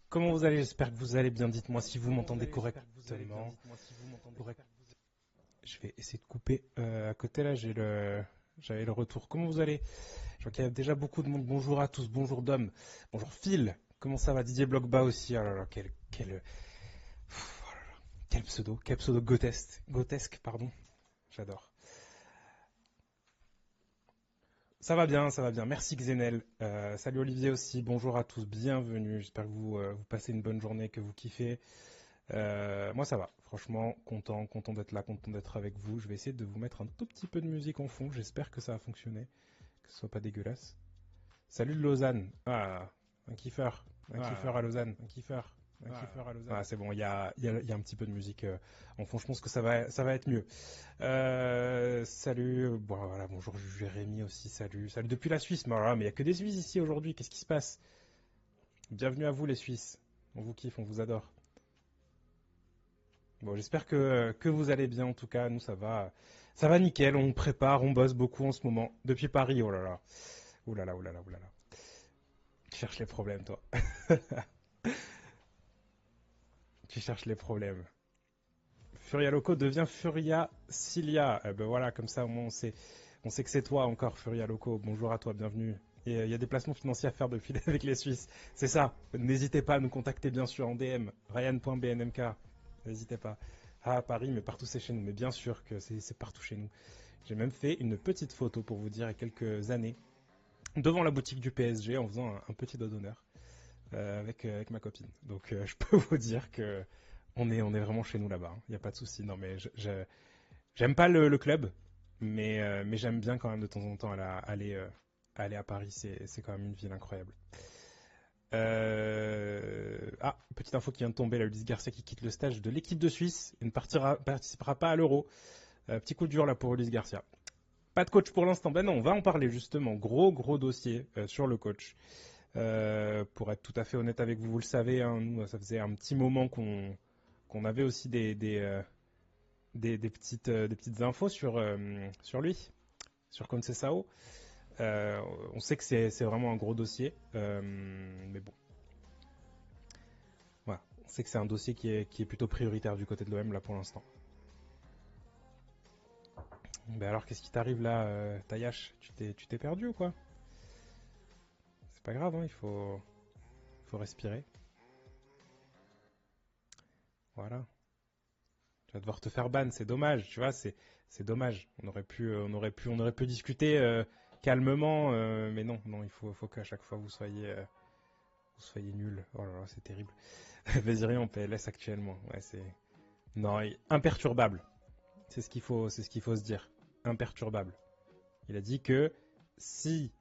Comment vous allez? J'espère que vous allez bien. Dites-moi si vous m'entendez correctement. Je vais essayer de couper à côté là. J'avais le retour. Comment vous allez? Je vois qu'il y a déjà beaucoup de monde. Bonjour à tous. Bonjour Dom. Bonjour Phil. Comment ça va? Didier Blockba aussi. Oh là là, quel pseudo grotesque, pardon. J'adore. Ça va bien, ça va bien. Merci Xenel. Salut Olivier aussi. Bonjour à tous. Bienvenue. J'espère que vous passez une bonne journée, que vous kiffez. Moi ça va, franchement, content d'être là, content d'être avec vous. Je vais essayer de vous mettre un tout petit peu de musique en fond, j'espère que ça va fonctionner, que ce soit pas dégueulasse. Salut de Lausanne, un kiffeur, à Lausanne, Ah c'est bon, il y a un petit peu de musique en fond, je pense que ça va être mieux. Salut, bon, voilà, bonjour Jérémy aussi, salut depuis la Suisse, mais voilà, mais il n'y a que des Suisses ici aujourd'hui, qu'est-ce qui se passe? Bienvenue à vous les Suisses, on vous kiffe, on vous adore. Bon, j'espère que vous allez bien en tout cas. Nous, ça va nickel. On prépare, on bosse beaucoup en ce moment. Depuis Paris, oh là là. Oh là là, oh là là, oh là là. Tu cherches les problèmes, toi. Tu cherches les problèmes. Furia Loco devient Furia Cilia. Ben voilà, comme ça, au moins, on sait que c'est toi encore, Furia Loco. Bonjour à toi, bienvenue. Et il y a des placements financiers à faire depuis avec les Suisses. C'est ça. N'hésitez pas à nous contacter, bien sûr, en DM. Ryan.bnmk. N'hésitez pas. Ah, Paris, mais partout c'est chez nous. Mais bien sûr que c'est partout chez nous. J'ai même fait une petite photo pour vous dire il y a quelques années devant la boutique du PSG en faisant un petit doigt d'honneur avec ma copine. Donc je peux vous dire que on est vraiment chez nous là-bas. Il n'y a pas de souci. Non mais j'aime pas le club, mais j'aime bien quand même de temps en temps aller à Paris. C'est quand même une ville incroyable. Petite info qui vient de tomber, la Ulysse Garcia qui quitte le stage de l'équipe de Suisse et ne participera pas à l'Euro. Petit coup dur là pour Ulysse Garcia. Pas de coach pour l'instant. Ben non, on va en parler justement. Gros dossier sur le coach. Pour être tout à fait honnête avec vous, vous le savez, hein, nous, ça faisait un petit moment qu'on avait aussi des petites infos sur lui, sur Conceição. On sait que c'est vraiment un gros dossier, mais bon, voilà. On sait que c'est un dossier qui est plutôt prioritaire du côté de l'OM là pour l'instant. Ben alors, qu'est-ce qui t'arrive là, Tayash? Tu t'es perdu ou quoi? C'est pas grave, hein, il faut respirer. Voilà. Tu vas devoir te faire ban, c'est dommage, tu vois, c'est dommage. On aurait pu discuter calmement, mais non, il faut qu'à chaque fois vous soyez nul. Oh là là, c'est terrible. Véziri en PLS actuellement, ouais, c'est non, imperturbable. C'est ce qu'il faut se dire. Imperturbable. Il a dit que si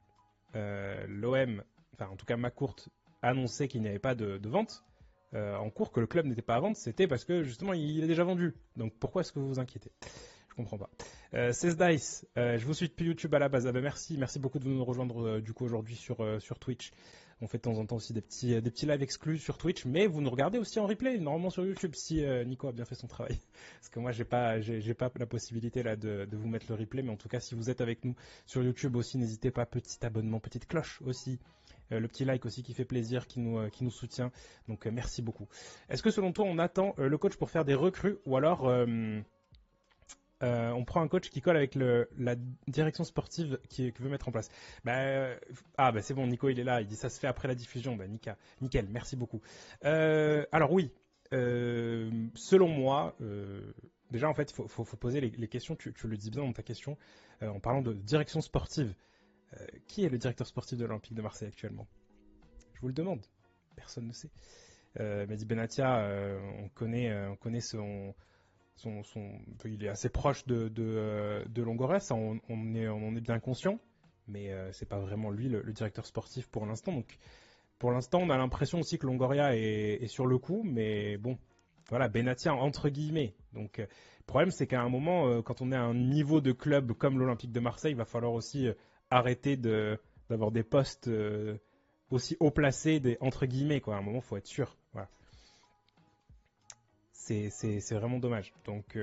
l'OM, enfin en tout cas McCourt, annonçait qu'il n'y avait pas de vente en cours, que le club n'était pas à vendre, c'était parce que justement il est déjà vendu. Donc pourquoi est-ce que vous vous inquiétez? Je comprends pas. 16 Dice, je vous suis depuis YouTube à la base. Ah ben merci beaucoup de nous rejoindre du coup aujourd'hui sur Twitch. On fait de temps en temps aussi des petits lives exclus sur Twitch, mais vous nous regardez aussi en replay, normalement sur YouTube, si Nico a bien fait son travail. Parce que moi, j'ai pas la possibilité là de vous mettre le replay, mais en tout cas, si vous êtes avec nous sur YouTube aussi, n'hésitez pas, petit abonnement, petite cloche aussi. Le petit like aussi qui fait plaisir, qui nous soutient. Donc merci beaucoup. Est-ce que selon toi, on attend le coach pour faire des recrues ou alors on prend un coach qui colle avec la direction sportive qui veut mettre en place? Bah c'est bon, Nico il est là, il dit ça se fait après la diffusion. Bah nickel, merci beaucoup. Alors oui, selon moi, déjà en fait il faut poser les questions, tu le dis bien dans ta question, en parlant de direction sportive. Qui est le directeur sportif de l'Olympique de Marseille actuellement? Je vous le demande, personne ne sait. Mehdi Benatia, on connaît il est assez proche de Longoria, ça, on est bien conscient, mais c'est pas vraiment lui le directeur sportif pour l'instant. Donc pour l'instant, on a l'impression aussi que Longoria est sur le coup, mais bon, voilà, Benatia entre guillemets. Donc le problème, c'est qu'à un moment, quand on est à un niveau de club comme l'Olympique de Marseille, il va falloir aussi arrêter d'avoir des postes aussi haut placés, entre guillemets, quoi. À un moment, il faut être sûr. Voilà. C'est vraiment dommage. Donc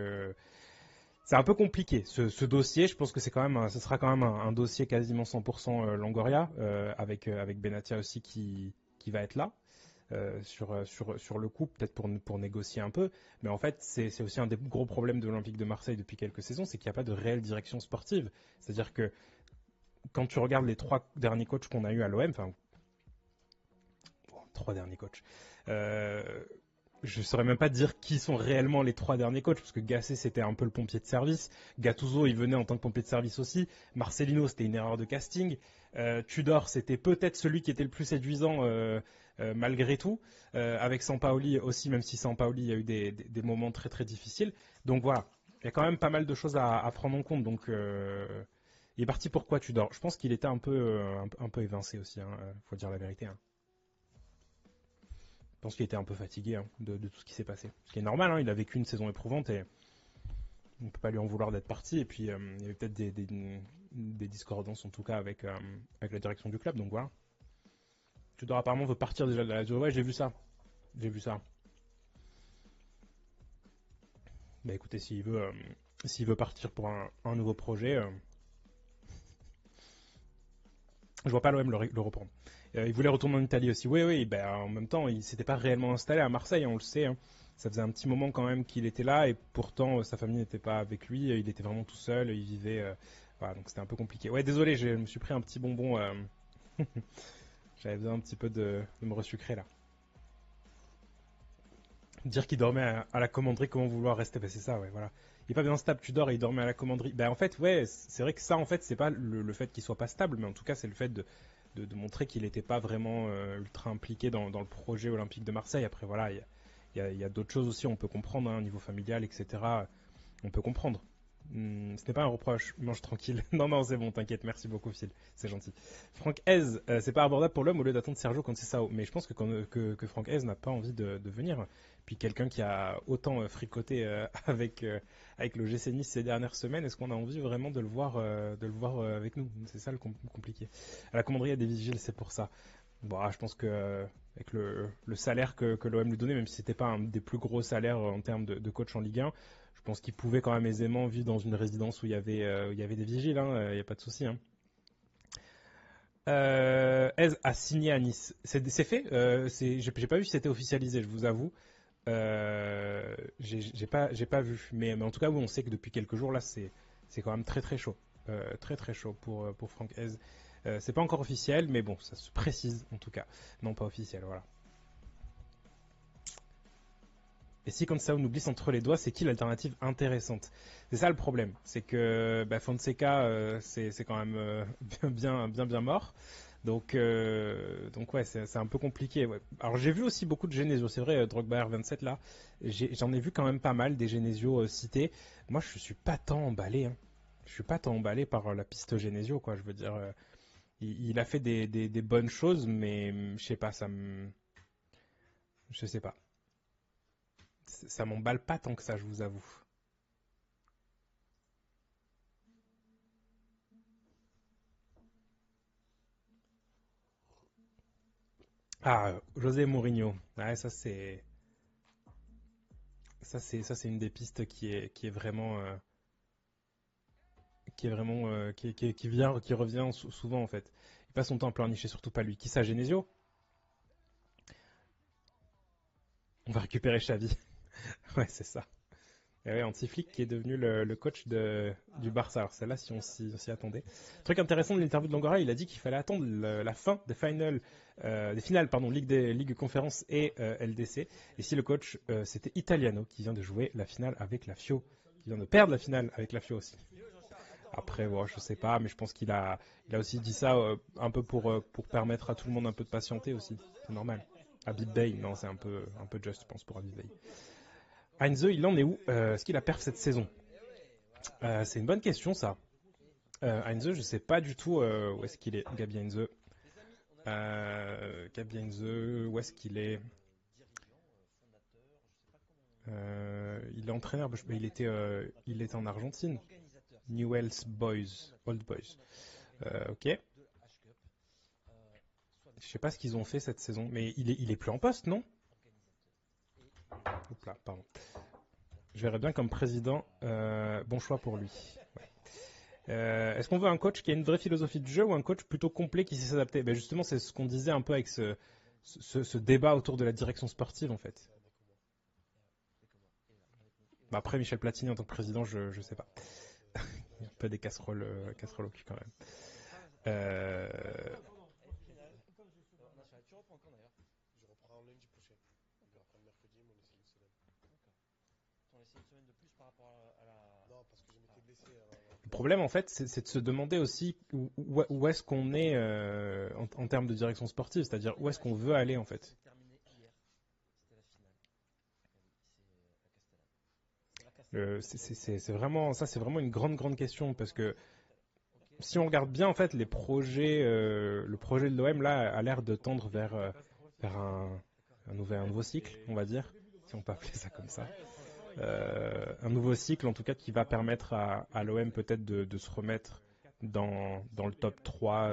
c'est un peu compliqué ce dossier. Je pense que ce sera quand même un dossier quasiment 100% Longoria avec Benatia aussi qui va être là. sur le coup, peut-être pour négocier un peu. Mais en fait, c'est aussi un des gros problèmes de l'Olympique de Marseille depuis quelques saisons, c'est qu'il n'y a pas de réelle direction sportive. C'est-à-dire que quand tu regardes les 3 derniers coachs qu'on a eu à l'OM, enfin, 3 derniers coachs, euh, je saurais même pas dire qui sont réellement les 3 derniers coachs, parce que Gasset c'était un peu le pompier de service, Gattuso il venait en tant que pompier de service aussi, Marcelino c'était une erreur de casting, Tudor c'était peut-être celui qui était le plus séduisant malgré tout, avec Sampaoli aussi, même si Sampaoli il y a eu des moments très très difficiles. Donc voilà, il y a quand même pas mal de choses à prendre en compte. Donc il est parti pourquoi Tudor? Je pense qu'il était un peu évincé aussi, hein, faut dire la vérité. Hein. Je pense qu'il était un peu fatigué hein, de tout ce qui s'est passé. Ce qui est normal, hein, il a vécu une saison éprouvante et on ne peut pas lui en vouloir d'être parti. Et puis il y avait peut-être des discordances en tout cas avec la direction du club. Donc voilà. Tudor apparemment veut partir déjà de la Lazio. Ouais, j'ai vu ça. J'ai vu ça. Bah écoutez, s'il veut partir pour un nouveau projet, je vois pas l'OM le reprendre. Il voulait retourner en Italie aussi. Oui, oui, ben, en même temps, il s'était pas réellement installé à Marseille, on le sait. Hein. Ça faisait un petit moment quand même qu'il était là et pourtant sa famille n'était pas avec lui. Il était vraiment tout seul, il vivait. Voilà, donc c'était un peu compliqué. Ouais, désolé, je me suis pris un petit bonbon. J'avais besoin un petit peu de me resucrer là. Dire qu'il dormait à la commanderie, comment vouloir rester? Ben, c'est ça, ouais, voilà. Il est pas bien stable, tu dors et il dormait à la commanderie. Ben, en fait, ouais, c'est vrai que ça, en fait, c'est pas le fait qu'il soit pas stable, mais en tout cas, c'est le fait de montrer qu'il n'était pas vraiment ultra impliqué dans le projet olympique de Marseille. Après, voilà, il y a d'autres choses aussi, on peut comprendre, hein, au niveau familial, etc. On peut comprendre. Ce n'est pas un reproche, mange tranquille. Non, non, c'est bon, t'inquiète, merci beaucoup, Phil, c'est gentil. Franck Hez, c'est pas abordable pour l'homme au lieu d'attendre Sergio quand c'est ça. Mais je pense que Franck Hez n'a pas envie de venir. Puis quelqu'un qui a autant fricoté avec le GC Nice ces dernières semaines, est-ce qu'on a envie vraiment de le voir avec nous? C'est ça le compliqué. À la commanderie, il y a des vigiles, c'est pour ça. Bon, je pense que avec le salaire que l'OM lui donnait, même si c'était pas un des plus gros salaires en termes de coach en Ligue 1, je pense qu'il pouvait quand même aisément vivre dans une résidence où il y avait des vigiles, il n'y a pas de souci. Hein. Hez a signé à Nice. C'est fait j'ai pas vu si c'était officialisé, je vous avoue. J'ai pas vu. Mais en tout cas, oui, on sait que depuis quelques jours, là, c'est quand même très très chaud. Très très chaud pour Franck Hez. C'est pas encore officiel, mais bon, ça se précise en tout cas. Non, pas officiel, voilà. Et si comme ça on nous glisse entre les doigts, c'est qui l'alternative intéressante? C'est ça le problème, c'est que Fonseca c'est quand même bien mort. Donc ouais, c'est un peu compliqué. Ouais. Alors j'ai vu aussi beaucoup de Genesio, c'est vrai, Drogba R27 là, j'en ai vu quand même pas mal des Genesio cités. Moi je suis pas tant emballé, hein. Je suis pas tant emballé par la piste Genesio quoi. Je veux dire, il a fait des bonnes choses, mais je sais pas, je sais pas. Ça m'emballe pas tant que ça, je vous avoue. Ah, José Mourinho. Ouais, ça c'est une des pistes qui est vraiment qui revient souvent en fait. Il passe son temps à pleurnicher, surtout pas lui. Qui ça, Genesio? On va récupérer Xavi. Ouais, c'est ça. Et ouais, Antiflick qui est devenu le coach du Barça. Alors celle-là, si on s'y attendait. Truc intéressant de l'interview de Langora, il a dit qu'il fallait attendre la fin des finales, pardon, Ligue Conférence et LDC. Et si le coach, c'était Italiano qui vient de jouer la finale avec la Fio, qui vient de perdre la finale avec la Fio aussi. Après, bon, je sais pas, mais je pense il a aussi dit ça un peu pour permettre à tout le monde un peu de patienter aussi. C'est normal. Habib Bey, non, c'est un peu juste, je pense, pour Habib Bey. Heinze, il en est où? Est-ce qu'il a perf cette saison? C'est une bonne question, ça. Heinze, je sais pas du tout où est-ce qu'il est, Gabi Heinze. Gabi Heinze, où est-ce qu'il est? Il est entraîneur, mais il était en Argentine. Newell's Boys, Old Boys. Ok. Je sais pas ce qu'ils ont fait cette saison, mais il est plus en poste, non? Oups là, pardon. Je verrais bien comme président. Bon choix pour lui. Ouais. Est-ce qu'on veut un coach qui a une vraie philosophie de jeu ou un coach plutôt complet qui sait s'adapter? Ben justement, c'est ce qu'on disait un peu avec ce débat autour de la direction sportive en fait. Bah, après Michel Platini en tant que président, je sais pas. Il y a un peu des casseroles au cul quand même. Euh, Le problème, en fait, c'est de se demander aussi où est-ce qu'on est en termes de direction sportive, c'est-à-dire où est-ce qu'on veut aller, en fait. C'est vraiment, ça, c'est vraiment une grande question, parce que si on regarde bien, en fait, le projet de l'OM, là, a l'air de tendre vers un nouveau cycle, on va dire, si on peut appeler ça comme ça. Un nouveau cycle, en tout cas, qui va permettre à l'OM peut-être de se remettre dans le top 3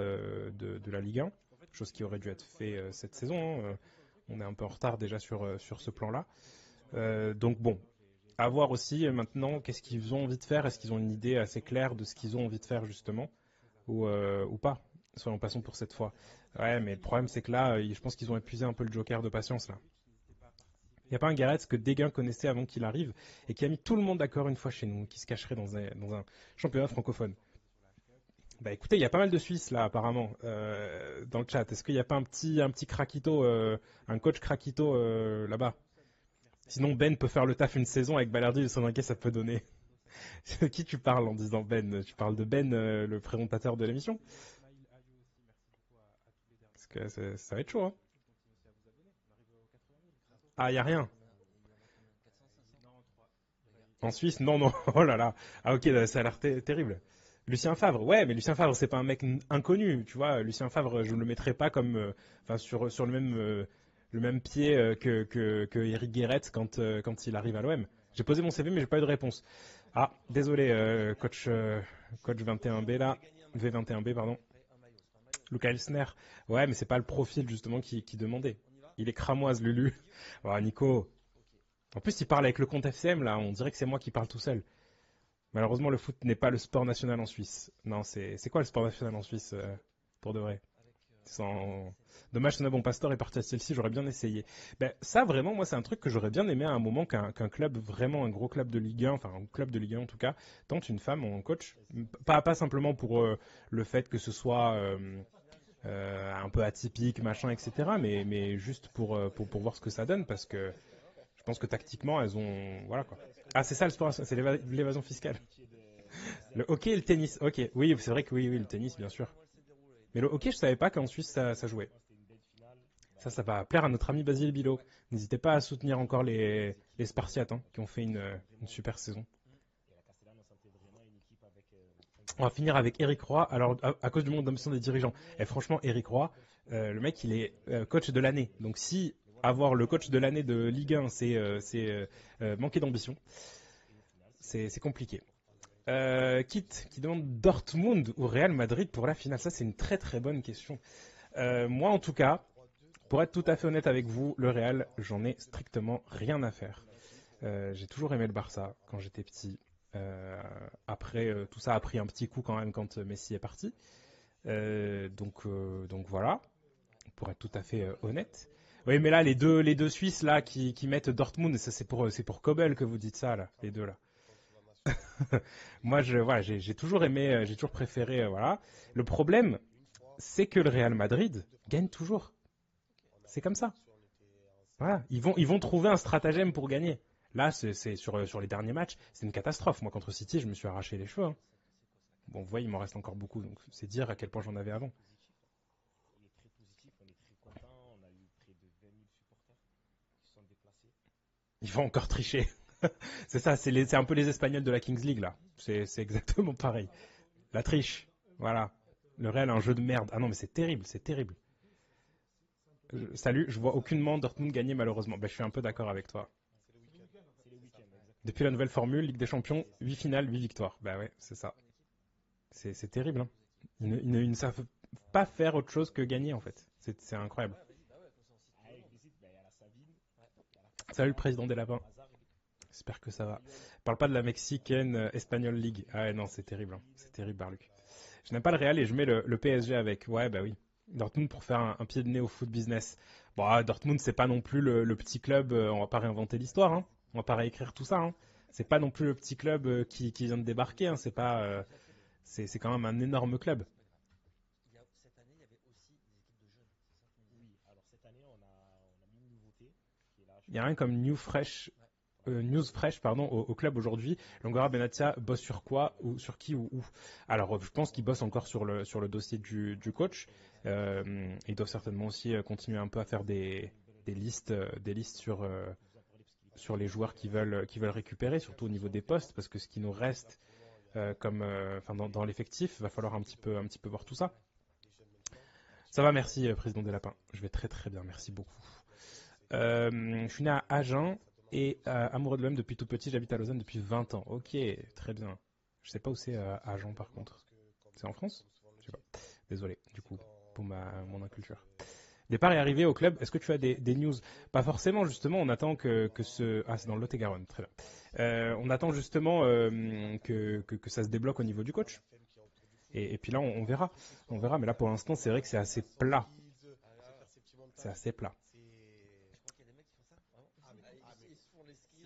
de la Ligue 1, chose qui aurait dû être fait cette saison, hein. On est un peu en retard déjà sur ce plan-là. Donc bon, à voir aussi maintenant qu'est-ce qu'ils ont envie de faire. Est-ce qu'ils ont une idée assez claire de ce qu'ils ont envie de faire justement ou pas. Soyons passons pour cette fois. Ouais, mais le problème c'est que là, je pense qu'ils ont épuisé un peu le joker de patience là. Il n'y a pas un Gareth que Dégain connaissait avant qu'il arrive et qui a mis tout le monde d'accord une fois chez nous, qui se cacherait dans un championnat francophone. Bah écoutez, il y a pas mal de Suisses là apparemment dans le chat. Est-ce qu'il n'y a pas un petit craquito, un coach craquito là-bas? Sinon Ben peut faire le taf une saison avec Balerdi et Sonrinquet, ça peut donner. De qui tu parles en disant Ben? Tu parles de Ben, le présentateur de l'émission? Parce que ça va être chaud, hein. Ah, il y a rien. En Suisse, non, non. Oh là là. Ah ok, ça a l'air terrible. Lucien Favre, ouais, mais Lucien Favre, c'est pas un mec inconnu, tu vois. Lucien Favre, je ne le mettrais pas comme, enfin, sur le même pied que Eric Guéret quand il arrive à l'OM. J'ai posé mon CV, mais j'ai pas eu de réponse. Ah, désolé, coach 21B là, V21B, pardon. Luca Elsner. Ouais, mais c'est pas le profil justement qui demandait. Il est cramoise, Lulu. Oh, Nico. En plus, il parle avec le compte FCM là. On dirait que c'est moi qui parle tout seul. Malheureusement, le foot n'est pas le sport national en Suisse. Non, c'est quoi le sport national en Suisse pour de vrai? Sans... Dommage, Sona Bon Pastor est parti à Chelsea, j'aurais bien essayé. Ben, ça, vraiment, moi, c'est un truc que j'aurais bien aimé à un moment qu'un club, vraiment un gros club de Ligue 1, enfin un club de Ligue 1 en tout cas, tente une femme en coach. Pas simplement pour le fait que ce soit un peu atypique, machin, etc., mais juste pour voir ce que ça donne, parce que je pense que tactiquement, elles ont. Voilà quoi. Ah, c'est ça le sport, c'est l'évasion fiscale. Le hockey et le tennis. Ok, oui, c'est vrai que oui, le tennis, bien sûr. Mais le hockey, je savais pas qu'en Suisse ça jouait. Ça va plaire à notre ami Basile Bilo. N'hésitez pas à soutenir encore les Spartiates hein, qui ont fait une super saison. On va finir avec Eric Roy. Alors, à cause du monde d'ambition des dirigeants. Et franchement, Eric Roy, le mec, il est coach de l'année. Donc, si avoir le coach de l'année de Ligue 1, c'est manquer d'ambition, c'est compliqué. Kit qui demande Dortmund ou Real Madrid pour la finale. Ça, c'est une très bonne question. Moi, en tout cas, pour être tout à fait honnête avec vous, le Real, j'en ai strictement rien à faire. J'ai toujours aimé le Barça quand j'étais petit. Après, tout ça a pris un petit coup quand même quand Messi est parti. Donc voilà, pour être tout à fait honnête. Oui, mais là, les deux Suisses là qui mettent Dortmund, ça c'est pour Kobel que vous dites ça là, les deux là. Moi, voilà, j'ai toujours aimé, j'ai toujours préféré, voilà. Le problème, c'est que le Real Madrid gagne toujours. C'est comme ça. Voilà, ils vont trouver un stratagème pour gagner. Là, c'est sur les derniers matchs, c'est une catastrophe. Moi, contre City, je me suis arraché les cheveux, hein. Bon, vous voyez, il m'en reste encore beaucoup, donc c'est dire à quel point j'en avais avant. Ils vont encore tricher. C'est ça, c'est un peu les Espagnols de la Kings League, là. C'est exactement pareil. La triche. Voilà. Le Real a un jeu de merde. Ah non, mais c'est terrible, c'est terrible. Salut, je vois aucunement Dortmund gagner malheureusement. Ben, je suis un peu d'accord avec toi. Depuis la nouvelle formule, Ligue des Champions, 8 finales, 8 victoires. Bah ouais, c'est ça. C'est terrible, hein. Ils ne savent pas faire autre chose que gagner en fait. C'est incroyable. Salut le président des Lapins. J'espère que ça va. Parle pas de la Mexicaine Espagnol League. Ah ouais, non, c'est terrible, hein. C'est terrible, Barluc. Je n'aime pas le Real et je mets le PSG avec. Ouais, bah oui. Dortmund pour faire un pied de nez au foot business. Bon, Dortmund, c'est pas non plus le petit club, on va pas réinventer l'histoire, hein. On va pas réécrire tout ça, hein. C'est pas non plus le petit club qui vient de débarquer, hein. C'est pas, c'est quand même un énorme club. Il y a rien comme News Fresh pardon, au club aujourd'hui. Longora Benatia bosse sur quoi ou sur qui ou où. Alors, je pense qu'il bosse encore sur le dossier du coach. Ils doivent certainement aussi continuer un peu à faire des listes sur les joueurs qui veulent récupérer, surtout au niveau des postes, parce que ce qui nous reste enfin, dans l'effectif, va falloir un petit peu voir tout ça. Ça va, merci, président des Lapins. Je vais très très bien, merci beaucoup. Je suis né à Agen et amoureux de l'OM depuis tout petit. J'habite à Lausanne depuis 20 ans. Ok, très bien. Je sais pas où c'est Agen par contre. C'est en France? Je sais pas. Désolé, du coup, pour mon inculture. Départ est arrivé au club. Est-ce que tu as des news? Pas forcément, justement. On attend que ce. Ah, c'est dans le Lot-et-Garonne. Très bien. On attend justement que ça se débloque au niveau du coach. Et puis là, on verra. On verra. Mais là, pour l'instant, c'est vrai que c'est assez plat. C'est assez plat.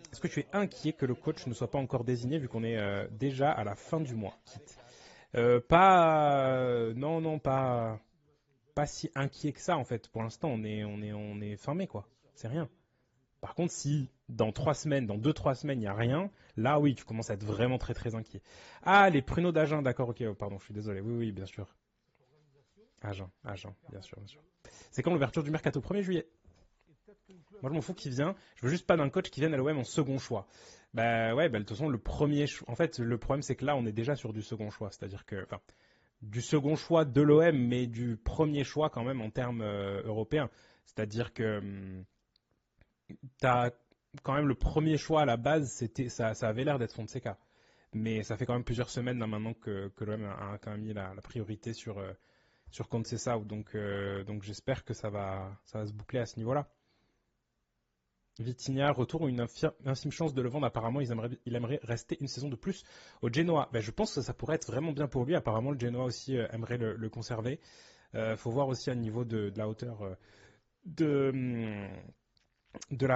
Est-ce que tu es inquiet que le coach ne soit pas encore désigné vu qu'on est déjà à la fin du mois? Non, non, pas si inquiet que ça en fait. Pour l'instant, on est fin mai quoi. C'est rien. Par contre, si dans 3 semaines, dans 2, 3 semaines, il n'y a rien, là oui, tu commences à être vraiment très très inquiet. Ah, les pruneaux d'Agen, d'accord, ok, oh, pardon, je suis désolé. Oui, oui, bien sûr. Agen, bien sûr, bien sûr. C'est quand l'ouverture du mercato? 1er juillet. Moi, je m'en fous qui vient. Je veux juste pas d'un coach qui vienne à l'OM en second choix. Bah ouais, bah de toute façon, le premier choix. En fait, le problème, c'est que là, on est déjà sur du second choix. C'est-à-dire que, enfin, du second choix de l'OM, mais du premier choix quand même en termes européens. C'est-à-dire que t'as quand même le premier choix à la base, ça avait l'air d'être Fonseca. Mais ça fait quand même plusieurs semaines là, maintenant que l'OM a quand même mis la priorité sur Conceição. Donc j'espère que ça va se boucler à ce niveau-là. Vitinha, retour ou une infime chance de le vendre. Apparemment, il aimerait rester une saison de plus au Genoa. Ben, je pense que ça pourrait être vraiment bien pour lui. Apparemment, le Genoa aussi aimerait le conserver. Faut voir aussi à niveau de la hauteur de, hum, de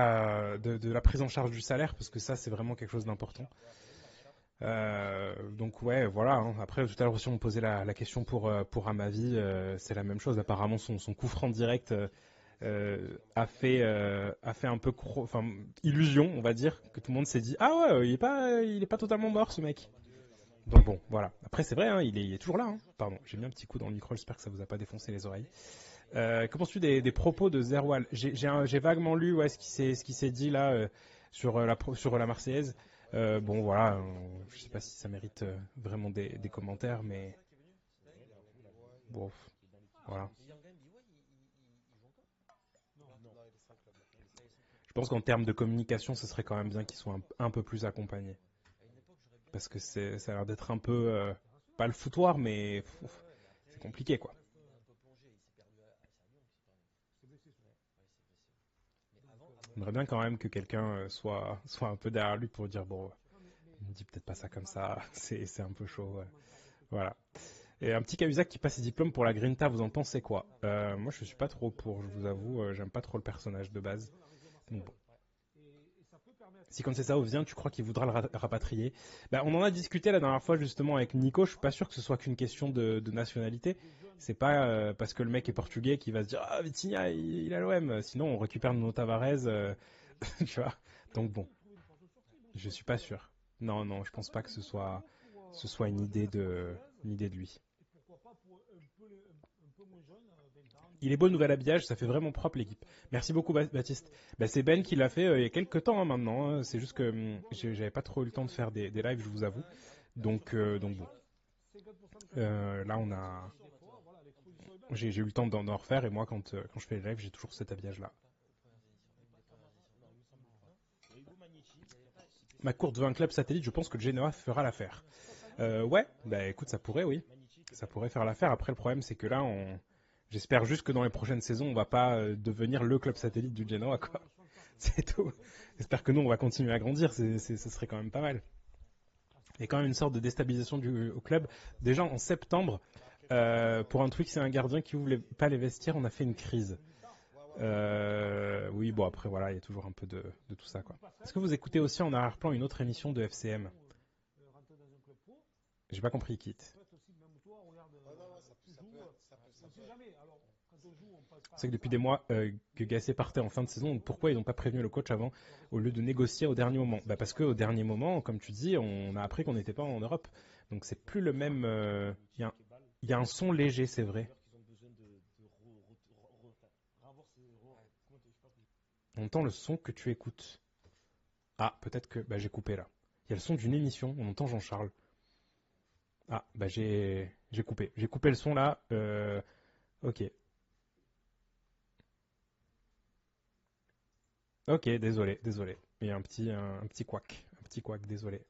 la prise en charge du salaire, parce que ça, c'est vraiment quelque chose d'important. Donc ouais, voilà, hein. Après, tout à l'heure aussi, on me posait la question pour Amavi. C'est la même chose. Apparemment, son coup franc direct a fait un peu enfin, illusion, on va dire, que tout le monde s'est dit ah ouais, il est pas totalement mort ce mec. Donc bon, voilà. Après c'est vrai, hein, il est toujours là, hein. Pardon, j'ai mis un petit coup dans le micro, j'espère que ça vous a pas défoncé les oreilles. Que penses-tu des propos de Zerwal? J'ai vaguement lu ce qui s'est dit là sur la Marseillaise. Bon voilà, je sais pas si ça mérite vraiment des commentaires, mais bon, voilà. Je pense qu'en termes de communication, ce serait quand même bien qu'ils soient un peu plus accompagnés. Parce que ça a l'air d'être un peu, pas le foutoir, mais c'est compliqué quoi. J'aimerais bien quand même que quelqu'un soit un peu derrière lui pour dire bon, ne dis peut-être pas ça comme ça, c'est un peu chaud. Ouais. Voilà. Et un petit Cahuzac qui passe ses diplômes pour la Grinta, vous en pensez quoi? Moi je suis pas trop pour, je vous avoue, j'aime pas trop le personnage de base. Donc bon. Si Conceição vient, tu crois qu'il voudra le rapatrier? Ben, on en a discuté la dernière fois justement avec Nico. Je suis pas sûr que ce soit qu'une question de nationalité. C'est pas parce que le mec est portugais qu'il va se dire ah Vitinha il est à l'OM. Sinon on récupère Nuno Tavares, tu vois. Donc bon, je suis pas sûr. Non non, je pense pas que ce soit une idée de lui. Il est beau le nouvel habillage, ça fait vraiment propre l'équipe. Merci beaucoup Baptiste. Bah, c'est Ben qui l'a fait il y a quelques temps hein, maintenant, hein. C'est juste que j'avais pas trop eu le temps de faire des lives, je vous avoue. Donc bon. Là j'ai eu le temps d'en refaire et moi quand je fais les lives j'ai toujours cet habillage là. Ma courte veut un club satellite, je pense que le Genoa fera l'affaire. Ouais, bah écoute ça pourrait oui. Ça pourrait faire l'affaire. Après le problème c'est que là j'espère juste que dans les prochaines saisons on va pas devenir le club satellite du Genoa quoi. C'est tout. J'espère que nous, on va continuer à grandir. Ce serait quand même pas mal. Il y a quand même une sorte de déstabilisation au club. Déjà en septembre, pour un truc, c'est un gardien qui ouvre pas les vestiaires, on a fait une crise. Oui, bon après voilà, il y a toujours un peu de tout ça quoi. Est-ce que vous écoutez aussi en arrière-plan une autre émission de FCM? J'ai pas compris, Kit. C'est que depuis des mois que Gasset partait en fin de saison, donc pourquoi ils n'ont pas prévenu le coach avant au lieu de négocier au dernier moment? Bah parce qu'au dernier moment, comme tu dis, on a appris qu'on n'était pas en Europe. Donc c'est plus le même. Il y a un son léger, c'est vrai. On entend le son que tu écoutes. Ah, peut-être que bah, j'ai coupé là. Il y a le son d'une émission, on entend Jean-Charles. Ah, bah j'ai coupé. J'ai coupé le son là. Ok. Ok, désolé, désolé. Il y a un petit couac. Un petit couac, désolé.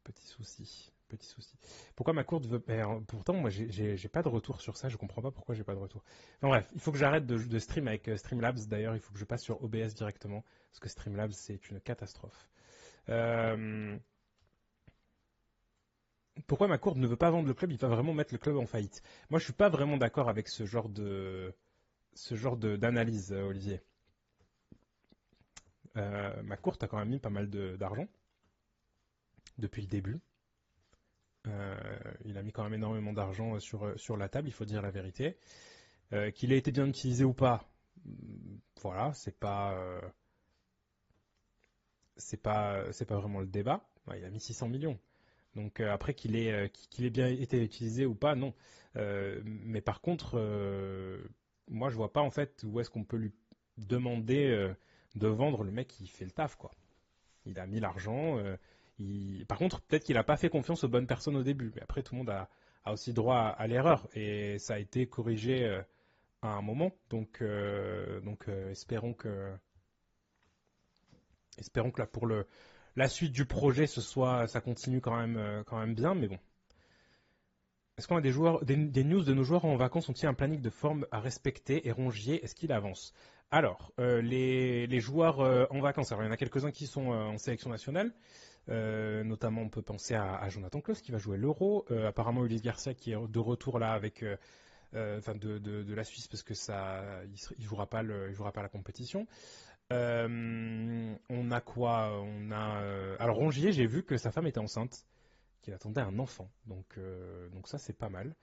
Petit souci. Petit souci. Pourquoi ma courte veut. Pourtant, moi, j'ai pas de retour sur ça. Je comprends pas pourquoi j'ai pas de retour. Enfin, bref, il faut que j'arrête de stream avec Streamlabs. D'ailleurs, il faut que je passe sur OBS directement. Parce que Streamlabs, c'est une catastrophe. Euh, Pourquoi ma courte ne veut pas vendre le club? Il va vraiment mettre le club en faillite. Moi, je suis pas vraiment d'accord avec d'analyse, Olivier. Ma courte a quand même mis pas mal d'argent depuis le début. Il a mis quand même énormément d'argent sur la table, il faut dire la vérité. Qu'il ait été bien utilisé ou pas, voilà, c'est pas vraiment le débat. Ouais, il a mis 600 millions. Donc après qu'il ait bien été utilisé ou pas, non. Mais par contre, moi je vois pas en fait où est-ce qu'on peut lui demander de vendre le mec qui fait le taf quoi. Il a mis l'argent. Par contre, peut-être qu'il n'a pas fait confiance aux bonnes personnes au début. Mais après, tout le monde a aussi droit à l'erreur. Et ça a été corrigé à un moment. Donc espérons que là, pour la suite du projet, ça continue quand même bien. Mais bon. Est-ce qu'on a des news de nos joueurs en vacances? Ont-ils un planning de forme à respecter? Et Rongier, est-ce qu'il avance? Alors, les joueurs en vacances, alors il y en a quelques-uns qui sont en sélection nationale. Notamment, on peut penser à Jonathan Klaus qui va jouer l'Euro. Apparemment, Ulysse Garcia qui est de retour là avec, de la Suisse parce que il jouera pas il jouera pas la compétition. On a quoi? Alors Rongier, j'ai vu que sa femme était enceinte, qu'il attendait un enfant. Donc ça, c'est pas mal.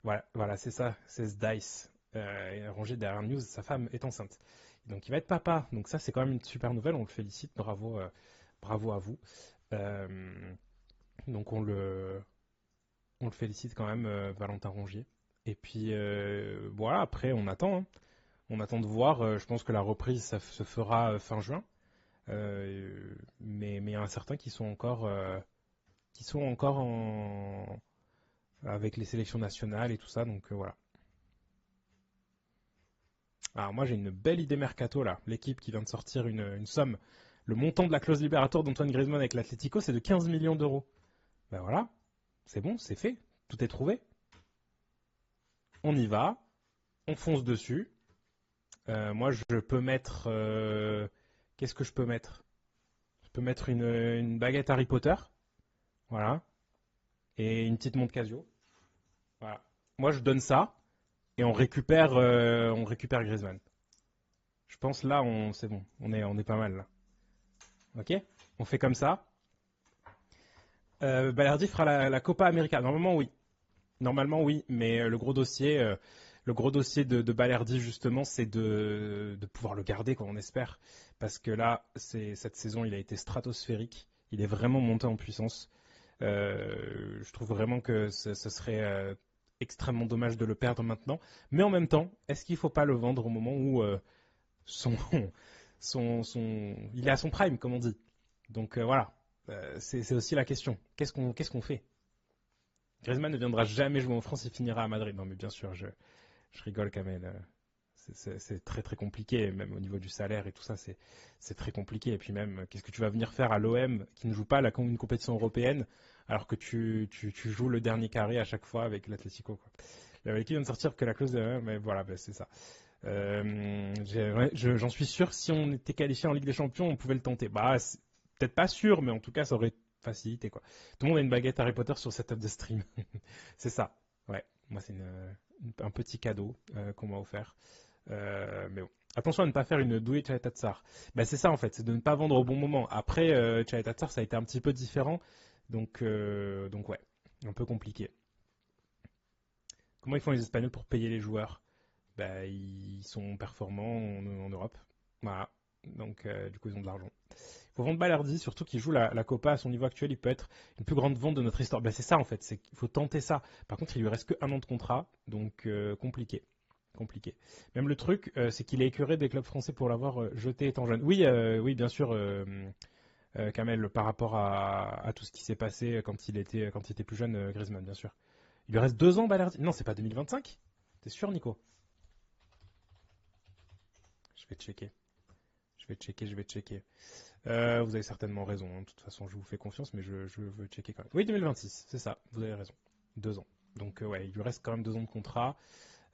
Voilà, voilà, c'est ça, c'est ce Dice. Rongier derrière news, sa femme est enceinte. Donc il va être papa. Donc ça, c'est quand même une super nouvelle. On le félicite. Bravo, bravo à vous. Euh, donc on le félicite quand même, Valentin Rongier. Et puis voilà, après on attend. Hein. On attend de voir. Je pense que la reprise, ça se fera fin juin. Mais il y en a certains qui sont encore avec les sélections nationales et tout ça. Donc voilà. Alors moi j'ai une belle idée mercato là. L'équipe qui vient de sortir une somme. Le montant de la clause libératoire d'Antoine Griezmann avec l'Atlético, c'est de 15 millions d'euros. Ben voilà, c'est bon, c'est fait. Tout est trouvé. On y va. On fonce dessus. Moi, je peux mettre. Qu'est-ce que je peux mettre? Je peux mettre une baguette Harry Potter. Voilà. Et une petite montre Casio. Voilà. Moi, je donne ça. Et on récupère Griezmann. Je pense là, c'est bon. On est pas mal là. Ok? On fait comme ça. Balerdi fera la Copa América. Normalement, oui. Normalement, oui. Mais le gros dossier de Balerdi, justement, c'est de pouvoir le garder, quoi, on espère. Parce que là, cette saison, il a été stratosphérique. Il est vraiment monté en puissance. Je trouve vraiment que ce serait extrêmement dommage de le perdre maintenant. Mais en même temps, est-ce qu'il ne faut pas le vendre au moment où son, il est à son prime, comme on dit. Donc voilà, c'est aussi la question. Qu'est-ce qu'on fait? Griezmann ne viendra jamais jouer en France, il finira à Madrid. Non mais bien sûr, je rigole Kamel. C'est très très compliqué, même au niveau du salaire et tout ça, c'est très compliqué. Et puis même, qu'est-ce que tu vas venir faire à l'OM qui ne joue pas une compétition européenne alors que tu joues le dernier carré à chaque fois avec l'Atlético quoi. L'équipe vient de sortir que la clause mais voilà, bah, c'est ça. J'en suis sûr, si on était qualifié en Ligue des Champions, on pouvait le tenter. Bah, peut-être pas sûr, mais en tout cas, ça aurait facilité quoi. Tout le monde a une baguette Harry Potter sur cette table de stream. C'est ça. Ouais, moi c'est un petit cadeau qu'on m'a offert. Mais bon. Attention à ne pas faire une douille Tchaïta Tsar. Bah, c'est ça en fait, c'est de ne pas vendre au bon moment. Après, Tchaïta Tsar, ça a été un petit peu différent. Donc ouais, un peu compliqué. Comment ils font les Espagnols pour payer les joueurs? Bah, ils sont performants en Europe. Voilà. Donc, du coup, ils ont de l'argent. Il faut vendre Balerdi, surtout qu'il joue la Copa à son niveau actuel. Il peut être une plus grande vente de notre histoire. Bah, c'est ça, en fait. Il faut tenter ça. Par contre, il lui reste qu'un an de contrat. Donc, compliqué. Compliqué. Même le truc, c'est qu'il est écœuré des clubs français pour l'avoir jeté étant jeune. Oui, oui, bien sûr, Kamel, par rapport à tout ce qui s'est passé quand il était plus jeune, Griezmann, bien sûr. Il lui reste 2 ans, Balerdi. Non, c'est pas 2025. T'es sûr, Nico? Je vais checker. Je vais checker. Vous avez certainement raison. Hein. De toute façon, je vous fais confiance, mais je veux checker quand même. Oui, 2026, c'est ça. Vous avez raison. 2 ans. Donc, ouais, il lui reste quand même 2 ans de contrat.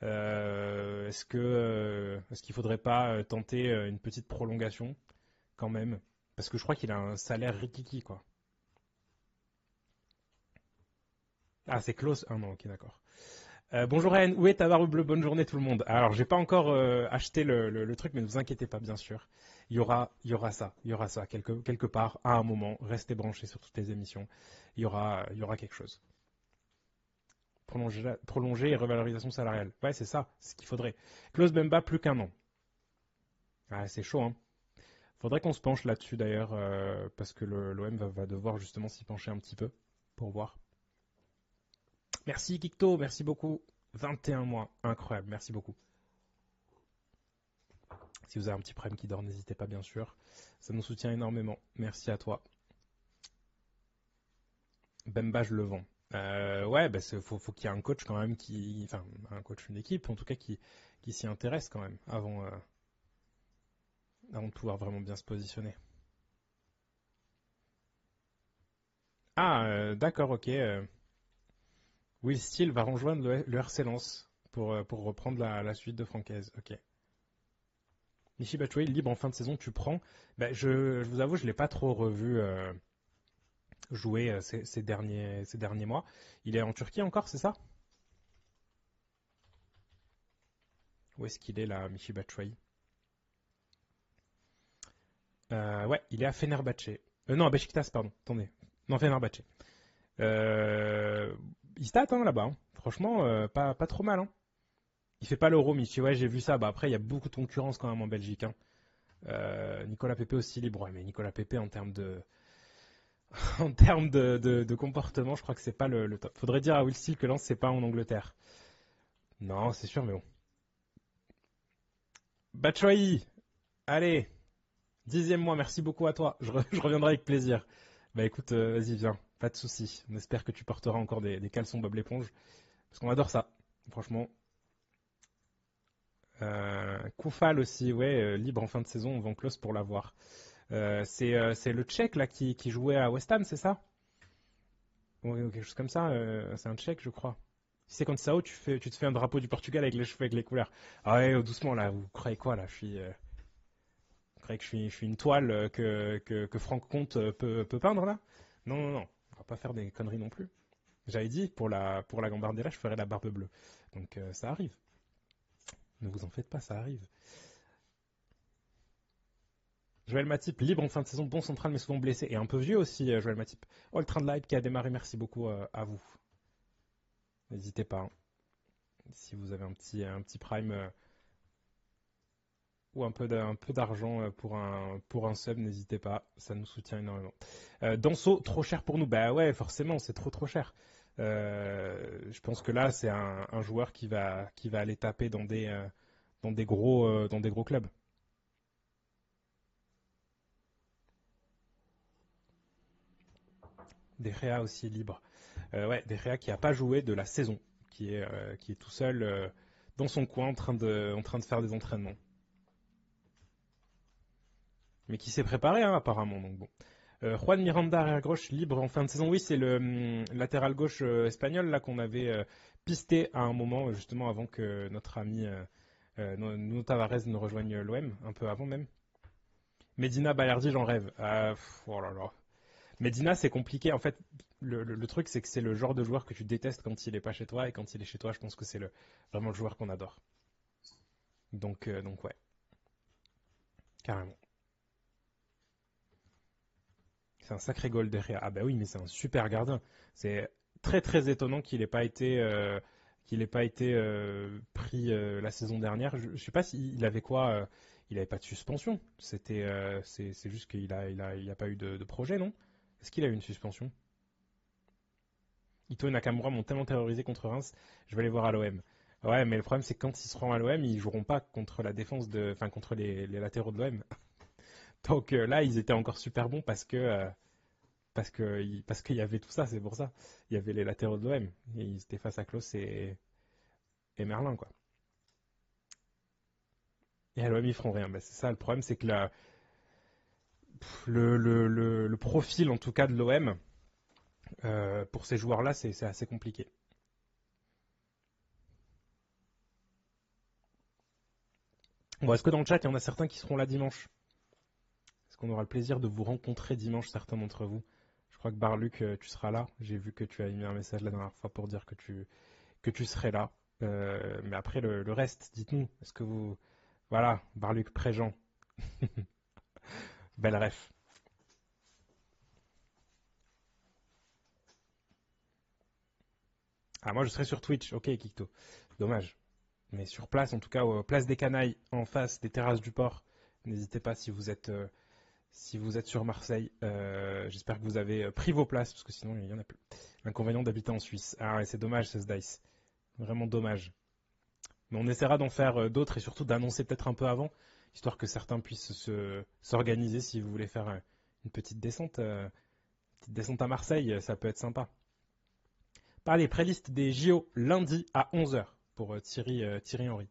Est-ce qu'il faudrait pas tenter une petite prolongation quand même? Parce que je crois qu'il a un salaire rikiki, quoi. Ah, c'est close. Ah non, ok, d'accord. Bonjour Anne, où est ta barbe bleue? Bonne journée tout le monde. Alors, j'ai pas encore acheté le truc, mais ne vous inquiétez pas, bien sûr. Il y aura ça quelque part, à un moment. Restez branchés sur toutes les émissions. Il y aura quelque chose. Prolonger et revalorisation salariale. Ouais, c'est ça, c'est ce qu'il faudrait. Klaus Bemba, plus qu'un an. Ah, c'est chaud, hein. Faudrait qu'on se penche là-dessus d'ailleurs, parce que l'OM va devoir justement s'y pencher un petit peu pour voir. Merci Kikto, merci beaucoup. 21 mois, incroyable, merci beaucoup. Si vous avez un petit problème qui dort, n'hésitez pas bien sûr. Ça nous soutient énormément. Merci à toi. Bemba, je le vends. Ouais, bah faut qu'il y ait un coach quand même enfin un coach, une équipe en tout cas qui s'y intéresse quand même avant de pouvoir vraiment bien se positionner. Ah, d'accord, ok. Will Steele va rejoindre le RC Lens pour reprendre la suite de Francaise. Ok. Michi Batshuayi, libre en fin de saison, tu prends. Bah, je vous avoue, je ne l'ai pas trop revu jouer ces derniers mois. Il est en Turquie encore, c'est ça? Où est-ce qu'il est là, Michi Batshuayi? Ouais, il est à Fenerbahçe. Non, à Beşiktaş, pardon. Attendez. Non, Fenerbahçe. Euh, il stat hein, là-bas. Hein. Franchement, pas trop mal. Hein. Il fait pas l'euro, Michi. Ouais, j'ai vu ça. Bah, après, il y a beaucoup de concurrence quand même en Belgique. Hein. Nicolas Pepe aussi libre. Ouais, mais Nicolas Pepe en termes de comportement, je crois que c'est pas le top. Faudrait dire à Will Steele que Lens c'est pas en Angleterre. Non, c'est sûr, mais bon. Batshuayi, allez, 10e mois, merci beaucoup à toi. Je reviendrai avec plaisir. Bah écoute, vas-y, viens, pas de souci. On espère que tu porteras encore des caleçons Bob l'éponge, parce qu'on adore ça, franchement. Koufal aussi, ouais, libre en fin de saison, on vend close pour l'avoir. C'est le Tchèque là qui jouait à West Ham, c'est ça? Ou quelque chose comme ça, c'est un Tchèque, je crois. Si c'est comme ça, tu te fais un drapeau du Portugal avec les cheveux, avec les couleurs. Ah ouais, doucement là, vous croyez quoi là? Vous croyez que je suis une toile que Franck Comte peut peindre là? Non, non, non, on va pas faire des conneries non plus. J'avais dit, pour la Gambardella, je ferais la barbe bleue. Donc ça arrive. Ne vous en faites pas, ça arrive. Joël Matip, libre en fin de saison, bon central mais souvent blessé. Et un peu vieux aussi, Joël Matip. Oh, le train de live qui a démarré, merci beaucoup à vous. N'hésitez pas, hein. Si vous avez un petit prime ou un peu d'argent pour un sub, n'hésitez pas, ça nous soutient énormément. Danso, trop cher pour nous. Bah ouais, forcément, c'est trop cher. Je pense que là, c'est un joueur qui va aller taper dans des gros clubs. De Gea aussi libre. Ouais, De Gea qui n'a pas joué de la saison, qui est tout seul dans son coin en train de faire des entraînements. Mais qui s'est préparé hein, apparemment. Donc bon. Juan Miranda, arrière gauche, libre en fin de saison. Oui, c'est le latéral gauche espagnol là qu'on avait pisté à un moment, justement avant que notre ami Nuno Tavares ne rejoigne l'OM, un peu avant même. Medina Balerdi, j'en rêve. Oh là là. Medina, c'est compliqué. En fait, le truc, c'est que c'est le genre de joueur que tu détestes quand il est pas chez toi, et quand il est chez toi, je pense que c'est vraiment le joueur qu'on adore. Donc ouais. carrément. C'est un sacré goal derrière. Ah bah oui, mais c'est un super gardien. C'est très très étonnant qu'il ait pas été pris la saison dernière. Je sais pas s'il avait quoi. Il avait pas de suspension. C'est juste qu'il a pas eu de projet, non? Est-ce qu'il a eu une suspension? Ito et Nakamura m'ont tellement terrorisé contre Reims. Je vais aller voir à l'OM. Ouais, mais le problème c'est que quand ils seront à l'OM, ils joueront pas contre la défense enfin contre les latéraux de l'OM. Donc là, ils étaient encore super bons parce qu'il y avait tout ça, c'est pour ça. Il y avait les latéraux de l'OM. Et ils étaient face à Klose et Merlin, quoi. Et à l'OM, ils feront rien. Ben, c'est ça, le problème, c'est que le profil, en tout cas, de l'OM, pour ces joueurs-là, c'est assez compliqué. Bon, est-ce que dans le chat, il y en a certains qui seront là dimanche? Est-ce qu'on aura le plaisir de vous rencontrer dimanche, certains d'entre vous? Je crois que Barluc, tu seras là. J'ai vu que tu as mis un message la dernière fois pour dire que tu serais là. Mais après, le reste, dites-nous. Est-ce que vous... Voilà, Barluc Préjean. Belle ref. Ah, moi, je serai sur Twitch. Ok, Kikto. Dommage. Mais sur place, en tout cas, place des Canailles, en face des terrasses du port. N'hésitez pas si vous êtes sur Marseille. J'espère que vous avez pris vos places, parce que sinon, il n'y en a plus. L'inconvénient d'habiter en Suisse. Ah ouais, c'est dommage, ce Dice. Vraiment dommage. Mais on essaiera d'en faire d'autres et surtout d'annoncer peut-être un peu avant, histoire que certains puissent s'organiser si vous voulez faire une petite descente à Marseille, ça peut être sympa. Parlez, préliste des JO lundi à 11 heures pour Thierry Henry.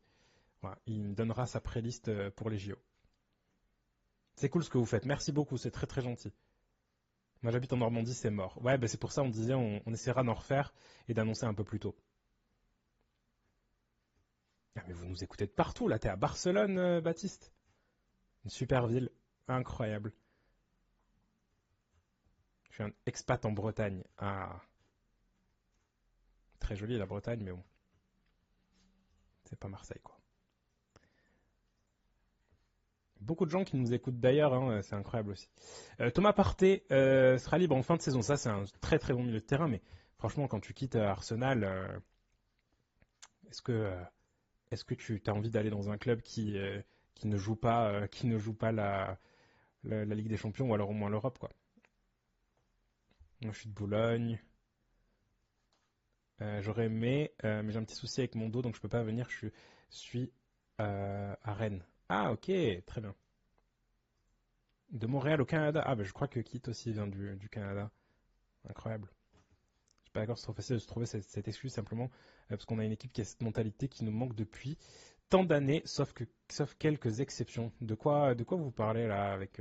Voilà, il me donnera sa préliste pour les JO. C'est cool ce que vous faites, merci beaucoup, c'est très très gentil. Moi j'habite en Normandie, c'est mort. Ouais, bah, c'est pour ça on disait on essaiera d'en refaire et d'annoncer un peu plus tôt. Ah, mais vous nous écoutez de partout, là t'es à Barcelone, Baptiste. Une super ville, incroyable. Je suis un expat en Bretagne. Ah, très joli la Bretagne, mais bon, c'est pas Marseille quoi. Beaucoup de gens qui nous écoutent d'ailleurs, hein, c'est incroyable aussi. Thomas Partey sera libre en fin de saison. Ça, c'est un très très bon milieu de terrain, mais franchement, quand tu quittes Arsenal, est-ce que, euh, est-ce que tu as envie d'aller dans un club qui ne joue pas la Ligue des Champions ou alors au moins l'Europe, quoi. Moi, je suis de Boulogne. J'aurais aimé, mais j'ai un petit souci avec mon dos, donc je peux pas venir. Je suis à Rennes. Ah, ok, très bien. De Montréal au Canada. Ah, bah, je crois que Kit aussi vient du Canada. Incroyable. Je suis pas d'accord, c'est trop facile de se trouver cette excuse simplement parce qu'on a une équipe qui a cette mentalité qui nous manque depuis tant d'années, sauf quelques exceptions. De quoi vous parlez là avec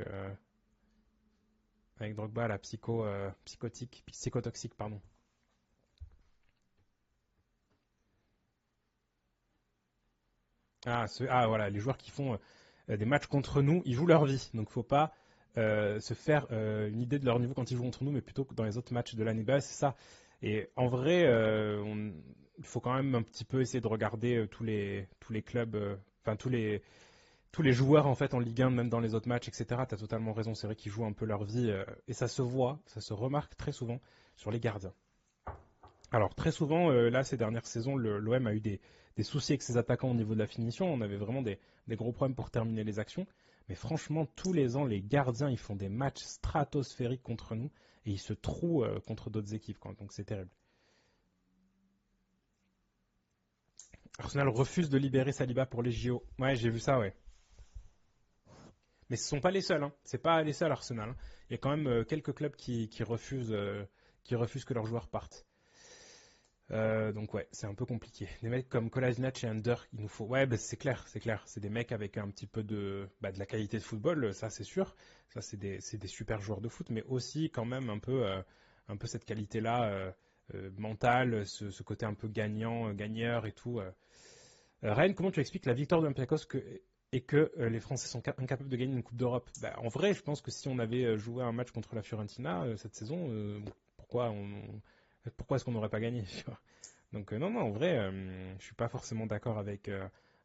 Drogba, la psychotoxique, pardon. Ah voilà, les joueurs qui font des matchs contre nous, ils jouent leur vie, donc faut pas se faire une idée de leur niveau quand ils jouent contre nous, mais plutôt que dans les autres matchs de l'année. Bah, c'est ça. Et en vrai, il faut quand même un petit peu essayer de regarder tous les clubs, enfin tous les joueurs en fait en Ligue 1, même dans les autres matchs, etc. T'as totalement raison, c'est vrai qu'ils jouent un peu leur vie et ça se voit, ça se remarque très souvent sur les gardiens. Alors très souvent, là ces dernières saisons, l'OM a eu des soucis avec ses attaquants au niveau de la finition. On avait vraiment des gros problèmes pour terminer les actions. Mais franchement, tous les ans, les gardiens, ils font des matchs stratosphériques contre nous et ils se trouent contre d'autres équipes, quoi. Donc c'est terrible. Arsenal refuse de libérer Saliba pour les JO. Ouais, j'ai vu ça, ouais. Mais ce sont pas les seuls, hein. C'est pas les seuls Arsenal, hein. Il y a quand même quelques clubs qui refusent que leurs joueurs partent. Donc ouais, c'est un peu compliqué. Des mecs comme Kolasinac et Under, il nous faut. Ouais, bah, c'est clair, c'est clair. C'est des mecs avec un petit peu de la qualité de football, ça c'est sûr. Ça c'est des super joueurs de foot, mais aussi quand même un peu cette qualité-là mentale, ce côté un peu gagnant, gagneur et tout. Ryan, comment tu expliques la victoire de l'Olympiakos et que les Français sont incapables de gagner une Coupe d'Europe? Bah, en vrai, je pense que si on avait joué un match contre la Fiorentina cette saison, pourquoi pourquoi est-ce qu'on n'aurait pas gagné? Tu vois. Donc non, non, en vrai, je suis pas forcément d'accord avec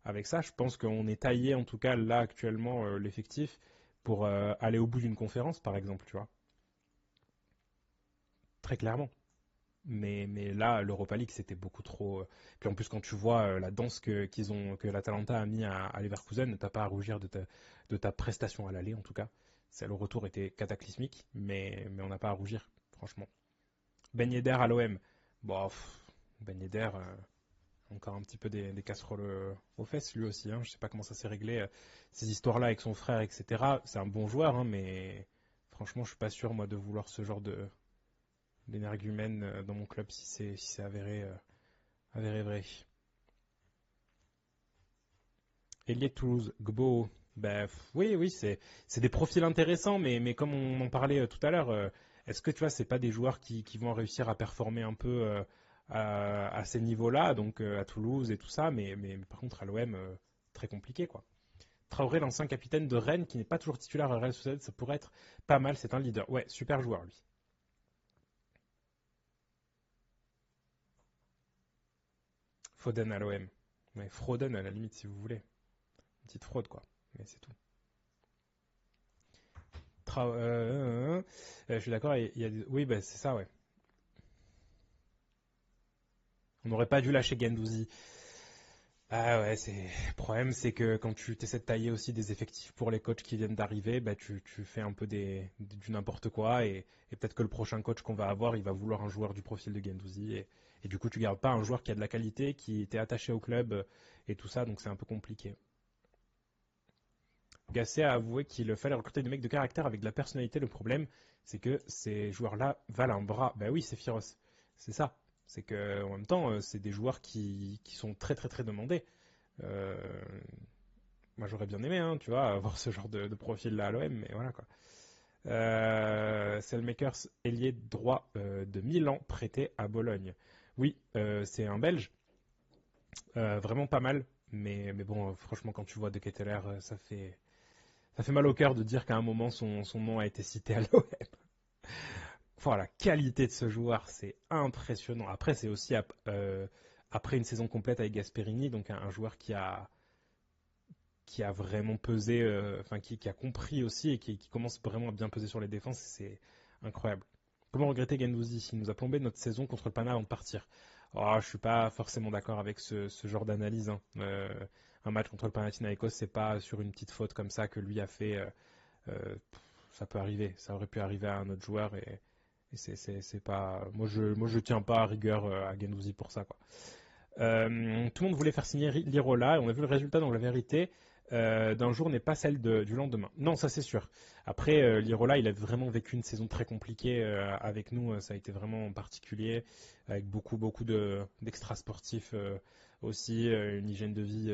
avec ça. Je pense qu'on est taillé, en tout cas là actuellement, l'effectif pour aller au bout d'une conférence, par exemple, tu vois. Très clairement. Mais là, l'Europa League, c'était beaucoup trop. Puis en plus, quand tu vois la danse que l'Atalanta a mis à Leverkusen, t'as pas à rougir de ta prestation à l'aller, en tout cas. Le retour était cataclysmique, mais on n'a pas à rougir, franchement. Ben Yedder à l'OM. Bon, Ben Yedder, encore un petit peu des casseroles aux fesses, lui aussi. Hein. Je sais pas comment ça s'est réglé, ces histoires-là avec son frère, etc. C'est un bon joueur, hein, mais franchement, je suis pas sûr, moi, de vouloir ce genre d'énergumène dans mon club si c'est avéré vrai. Ailier de Toulouse, Gbo, bah, oui, oui, c'est des profils intéressants, mais comme on en parlait tout à l'heure, est-ce que tu vois, c'est pas des joueurs qui vont réussir à performer un peu à ces niveaux-là, donc à Toulouse et tout ça, mais par contre à l'OM, très compliqué, quoi. Traoré, l'ancien capitaine de Rennes, qui n'est pas toujours titulaire à Real Sociedad, ça pourrait être pas mal, c'est un leader. Ouais, super joueur, lui. Foden à l'OM. Ouais, Froden à la limite, si vous voulez. Une petite fraude, quoi. Mais c'est tout. Je suis d'accord, oui, bah, c'est ça, ouais. On n'aurait pas dû lâcher Gendouzi. Ah ouais, le problème, c'est que quand tu essaies de tailler aussi des effectifs pour les coachs qui viennent d'arriver, bah, tu fais un peu du n'importe quoi et peut-être que le prochain coach qu'on va avoir, il va vouloir un joueur du profil de Gendouzi et du coup, tu gardes pas un joueur qui a de la qualité, qui était attaché au club et tout ça, donc c'est un peu compliqué. Gasset a avoué qu'il fallait recruter des mecs de caractère avec de la personnalité. Le problème, c'est que ces joueurs-là valent un bras. Ben oui, c'est Firos. C'est ça. C'est que en même temps, c'est des joueurs qui sont très très très demandés. Euh, Moi, j'aurais bien aimé, hein, tu vois, avoir ce genre de profil-là à l'OM, mais voilà quoi. Selmakers, ailier droit de Milan, prêté à Bologne. Oui, c'est un Belge, vraiment pas mal, mais bon, franchement, quand tu vois De Ketelaere, ça fait mal au cœur de dire qu'à un moment son nom a été cité à l'OM. Voilà, la qualité de ce joueur, c'est impressionnant. Après, c'est aussi après une saison complète avec Gasperini, donc un joueur qui a vraiment pesé, enfin qui a compris aussi et qui commence vraiment à bien peser sur les défenses, c'est incroyable. Comment regretter Gendouzi? Il nous a plombé notre saison contre le Pana avant de partir. Oh, je suis pas forcément d'accord avec ce genre d'analyse. Hein. Un match contre le Panathinaikos, c'est pas sur une petite faute comme ça que lui a fait. Euh, Ça peut arriver, ça aurait pu arriver à un autre joueur et c'est pas. Moi je tiens pas à rigueur à Gendouzi pour ça quoi. Tout le monde voulait faire signer Lirola et on a vu le résultat dans la vérité. D'un jour n'est pas celle du lendemain. Non, ça c'est sûr. Après, Lirola, il a vraiment vécu une saison très compliquée avec nous. Ça a été vraiment particulier, avec beaucoup d'extra sportifs aussi, une hygiène de vie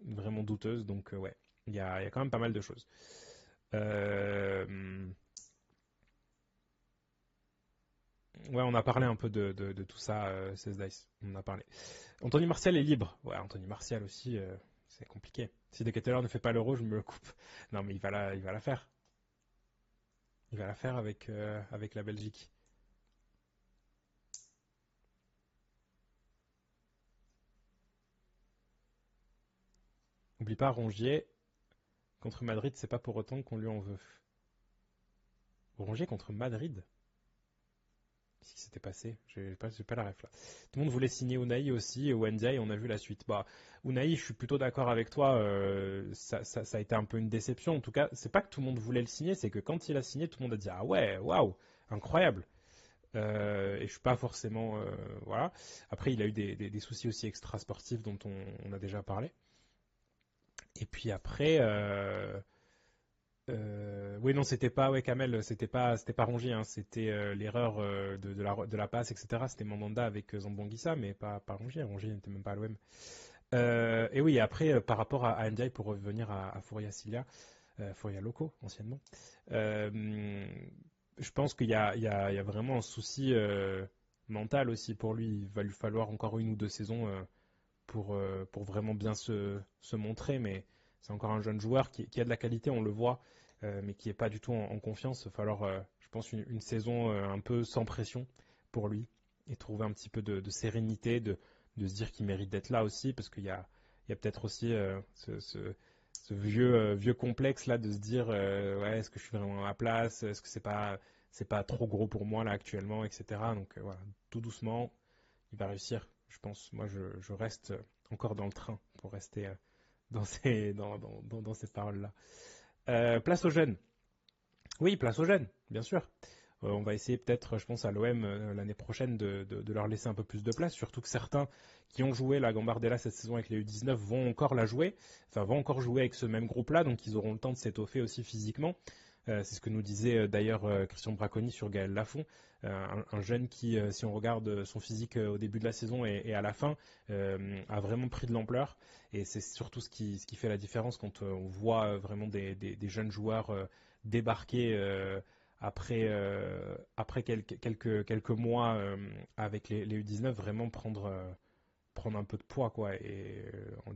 vraiment douteuse. Donc ouais, il y a quand même pas mal de choses. Euh, ouais, on a parlé un peu de tout ça, 16 Dice. On en a parlé. Anthony Martial est libre. Ouais, Anthony Martial aussi, c'est compliqué. Si De Ketelaere ne fait pas l'euro, je me le coupe. Non, mais il va la faire. Il va la faire avec la Belgique. N'oublie pas, Rongier contre Madrid, c'est pas pour autant qu'on lui en veut. Rongier contre Madrid? Qu'est-ce qui s'était passé? J'ai pas la ref là. Tout le monde voulait signer Unai aussi, et Wendia, et on a vu la suite. Bah, Unai, je suis plutôt d'accord avec toi. Ça a été un peu une déception. En tout cas, c'est pas que tout le monde voulait le signer, c'est que quand il a signé, tout le monde a dit ah ouais, waouh, incroyable. Et je suis pas forcément voilà. Après, il a eu des soucis aussi extra-sportifs dont on a déjà parlé. Et puis après, oui non, c'était pas ouais Kamel, c'était pas Rongier, hein, c'était l'erreur de la passe, etc. C'était Mandanda avec Zambangissa, mais pas Rongier. Rongier n'était même pas à l'OM. Et oui, après, par rapport à Ndiaye, pour revenir à Fouria Cilia, Fouria Loco, anciennement, euh, je pense qu'il y a vraiment un souci mental aussi pour lui. Il va lui falloir encore une ou deux saisons pour vraiment bien se montrer, mais c'est encore un jeune joueur qui a de la qualité, on le voit, mais qui n'est pas du tout en confiance. Il va falloir, je pense, une saison un peu sans pression pour lui et trouver un petit peu de sérénité, de se dire qu'il mérite d'être là aussi, parce qu'il il y a peut-être aussi ce vieux complexe là de se dire ouais, est-ce que je suis vraiment à ma place? Est-ce que c'est pas trop gros pour moi là actuellement, etc. Donc voilà, tout doucement, il va réussir, je pense. Moi, je reste encore dans le train pour rester dans ces paroles-là. Place aux jeunes. Oui, place aux jeunes, bien sûr. On va essayer peut-être, je pense, à l'OM l'année prochaine de leur laisser un peu plus de place, surtout que certains qui ont joué la Gambardella cette saison avec les U19 vont encore la jouer, enfin vont encore jouer avec ce même groupe-là, donc ils auront le temps de s'étoffer aussi physiquement. C'est ce que nous disait d'ailleurs Christian Braconi sur Gaël Lafont, un jeune qui, si on regarde son physique au début de la saison et à la fin, a vraiment pris de l'ampleur. Et c'est surtout ce qui fait la différence quand on voit vraiment des jeunes joueurs débarquer après quelques mois avec les U19, vraiment prendre un peu de poids quoi, et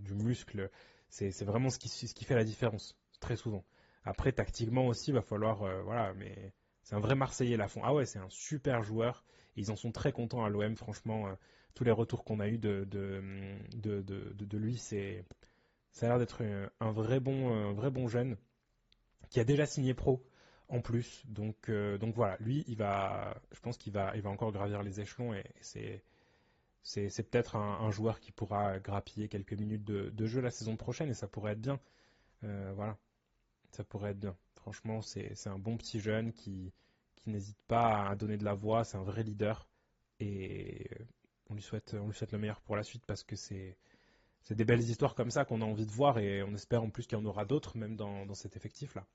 du muscle. C'est vraiment ce qui fait la différence, très souvent. Après, tactiquement aussi, il va falloir. Voilà, mais c'est un vrai Marseillais, Lafont. Ah ouais, c'est un super joueur. Ils en sont très contents à l'OM, franchement. Tous les retours qu'on a eu de lui, ça a l'air d'être un vrai bon jeune qui a déjà signé pro en plus. Donc voilà, lui, je pense qu'il va encore gravir les échelons et c'est peut-être un joueur qui pourra grappiller quelques minutes de jeu la saison prochaine et ça pourrait être bien. Voilà, ça pourrait être bien. Franchement, c'est un bon petit jeune qui n'hésite pas à donner de la voix. C'est un vrai leader et on lui souhaite le meilleur pour la suite parce que c'est des belles histoires comme ça qu'on a envie de voir et on espère en plus qu'il y en aura d'autres même dans cet effectif-là.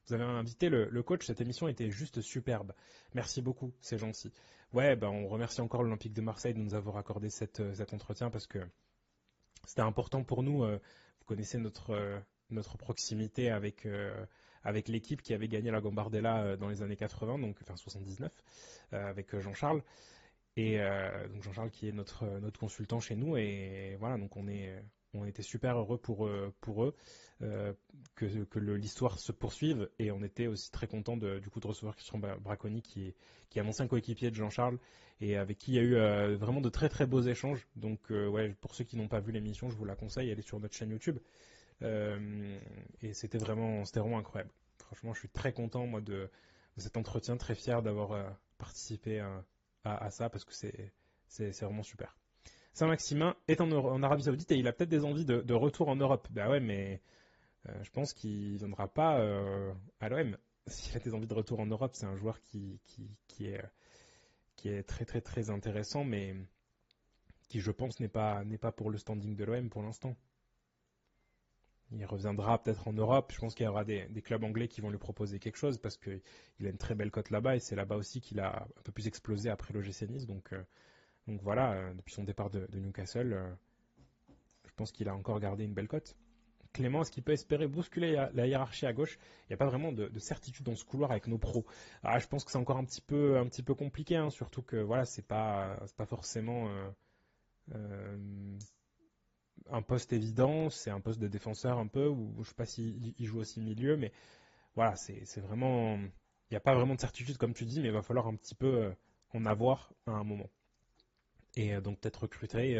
Vous avez invité le coach, cette émission était juste superbe. Merci beaucoup, c'est gentil. Ouais, ben on remercie encore l'Olympique de Marseille de nous avoir accordé cet entretien parce que c'était important pour nous. Vous connaissez notre proximité avec l'équipe qui avait gagné la Gambardella dans les années 80, donc enfin 79, avec Jean-Charles. Et donc Jean-Charles qui est notre consultant chez nous. Et voilà, donc on était super heureux pour eux que l'histoire se poursuive. Et on était aussi très content du coup de recevoir Christian Braconi qui est un ancien coéquipier de Jean-Charles et avec qui il y a eu vraiment de très très beaux échanges. Donc ouais, pour ceux qui n'ont pas vu l'émission, je vous la conseille, elle est sur notre chaîne YouTube. Et c'était vraiment incroyable. Franchement, je suis très content moi de cet entretien, très fier d'avoir participé à ça parce que c'est vraiment super. Saint-Maximin est en Arabie Saoudite et il a peut-être des envies de retour en Europe. Bah ouais, mais je pense qu'il ne viendra pas à l'OM. S'il a des envies de retour en Europe, c'est un joueur qui est très très très intéressant, mais qui je pense n'est pas pour le standing de l'OM pour l'instant. Il reviendra peut-être en Europe. Je pense qu'il y aura des clubs anglais qui vont lui proposer quelque chose parce qu'il a une très belle cote là-bas et c'est là-bas aussi qu'il a un peu plus explosé après l'OGC Nice. Donc voilà, depuis son départ de Newcastle, je pense qu'il a encore gardé une belle cote. Clément, est-ce qu'il peut espérer bousculer la hiérarchie à gauche? Il n'y a pas vraiment de certitude dans ce couloir avec nos pros. Ah, je pense que c'est encore un petit peu compliqué, hein, surtout que voilà, c'est pas forcément euh, un poste évident, c'est un poste de défenseur un peu, ou je sais pas s'il joue aussi milieu, mais voilà, c'est vraiment, il n'y a pas vraiment de certitude comme tu dis, mais il va falloir un petit peu en avoir à un moment. Et donc peut-être recruter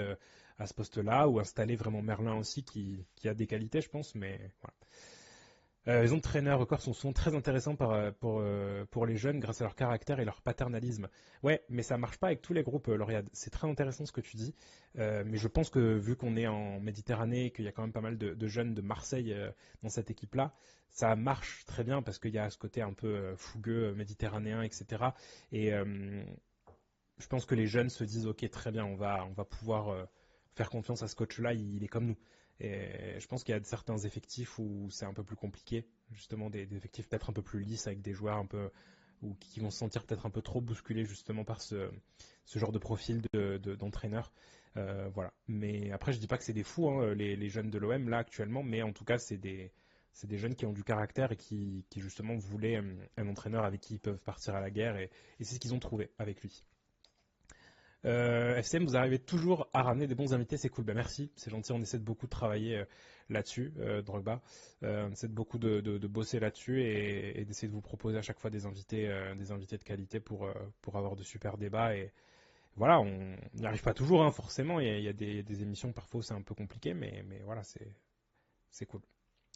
à ce poste-là ou installer vraiment Merlin aussi qui a des qualités, je pense, mais voilà. Les entraîneurs records sont souvent très intéressants pour les jeunes grâce à leur caractère et leur paternalisme. Ouais, mais ça marche pas avec tous les groupes, Lauriade. C'est très intéressant ce que tu dis, mais je pense que vu qu'on est en Méditerranée et qu'il y a quand même pas mal de jeunes de Marseille dans cette équipe-là, ça marche très bien parce qu'il y a ce côté un peu fougueux, méditerranéen, etc. Et je pense que les jeunes se disent, ok, très bien, on va pouvoir faire confiance à ce coach-là, il est comme nous. Et je pense qu'il y a certains effectifs où c'est un peu plus compliqué, justement des effectifs peut-être un peu plus lisses avec des joueurs un peu ou qui vont se sentir peut-être un peu trop bousculés justement par ce genre de profil d'entraîneur. Voilà. Mais après, je dis pas que c'est des fous, hein, les jeunes de l'OM là actuellement, mais en tout cas, c'est des jeunes qui ont du caractère et qui justement voulaient un entraîneur avec qui ils peuvent partir à la guerre et c'est ce qu'ils ont trouvé avec lui. FCM, vous arrivez toujours à ramener des bons invités, c'est cool. Ben merci, c'est gentil. On essaie de beaucoup de travailler là-dessus, Drogba. On essaie de beaucoup de bosser là-dessus et d'essayer de vous proposer à chaque fois des invités de qualité pour avoir de super débats Voilà, on n'y arrive pas toujours, hein, forcément. Il y a des émissions parfois où c'est un peu compliqué, mais voilà, c'est cool.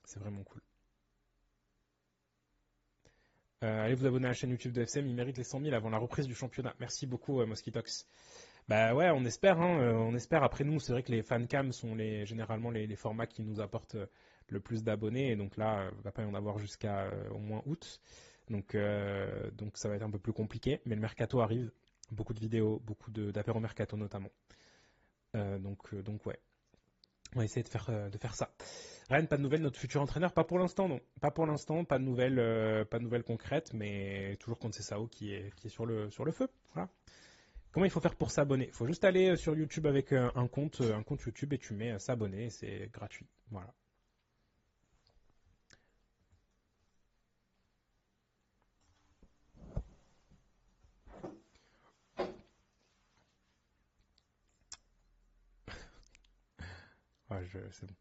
C'est vraiment cool. Allez vous abonner à la chaîne YouTube de FCM, il mérite les 100 000 avant la reprise du championnat. Merci beaucoup, Mosquitox. Bah ouais, on espère, hein, on espère. Après nous, c'est vrai que les fancams sont généralement les formats qui nous apportent le plus d'abonnés. Et donc là, il va pas y en avoir jusqu'à au moins août. Donc ça va être un peu plus compliqué. Mais le mercato arrive. Beaucoup de vidéos, beaucoup d'apéro mercato notamment. Donc ouais, on va essayer de faire ça. Ryan, pas de nouvelles, notre futur entraîneur? Pas pour l'instant, non. Pas pour l'instant, pas de nouvelles concrètes, mais toujours contre Sao qui est sur le feu. Voilà. Comment il faut faire pour s'abonner? Il faut juste aller sur YouTube avec un compte YouTube et tu mets s'abonner, c'est gratuit. Voilà. Ouais, c'est bon.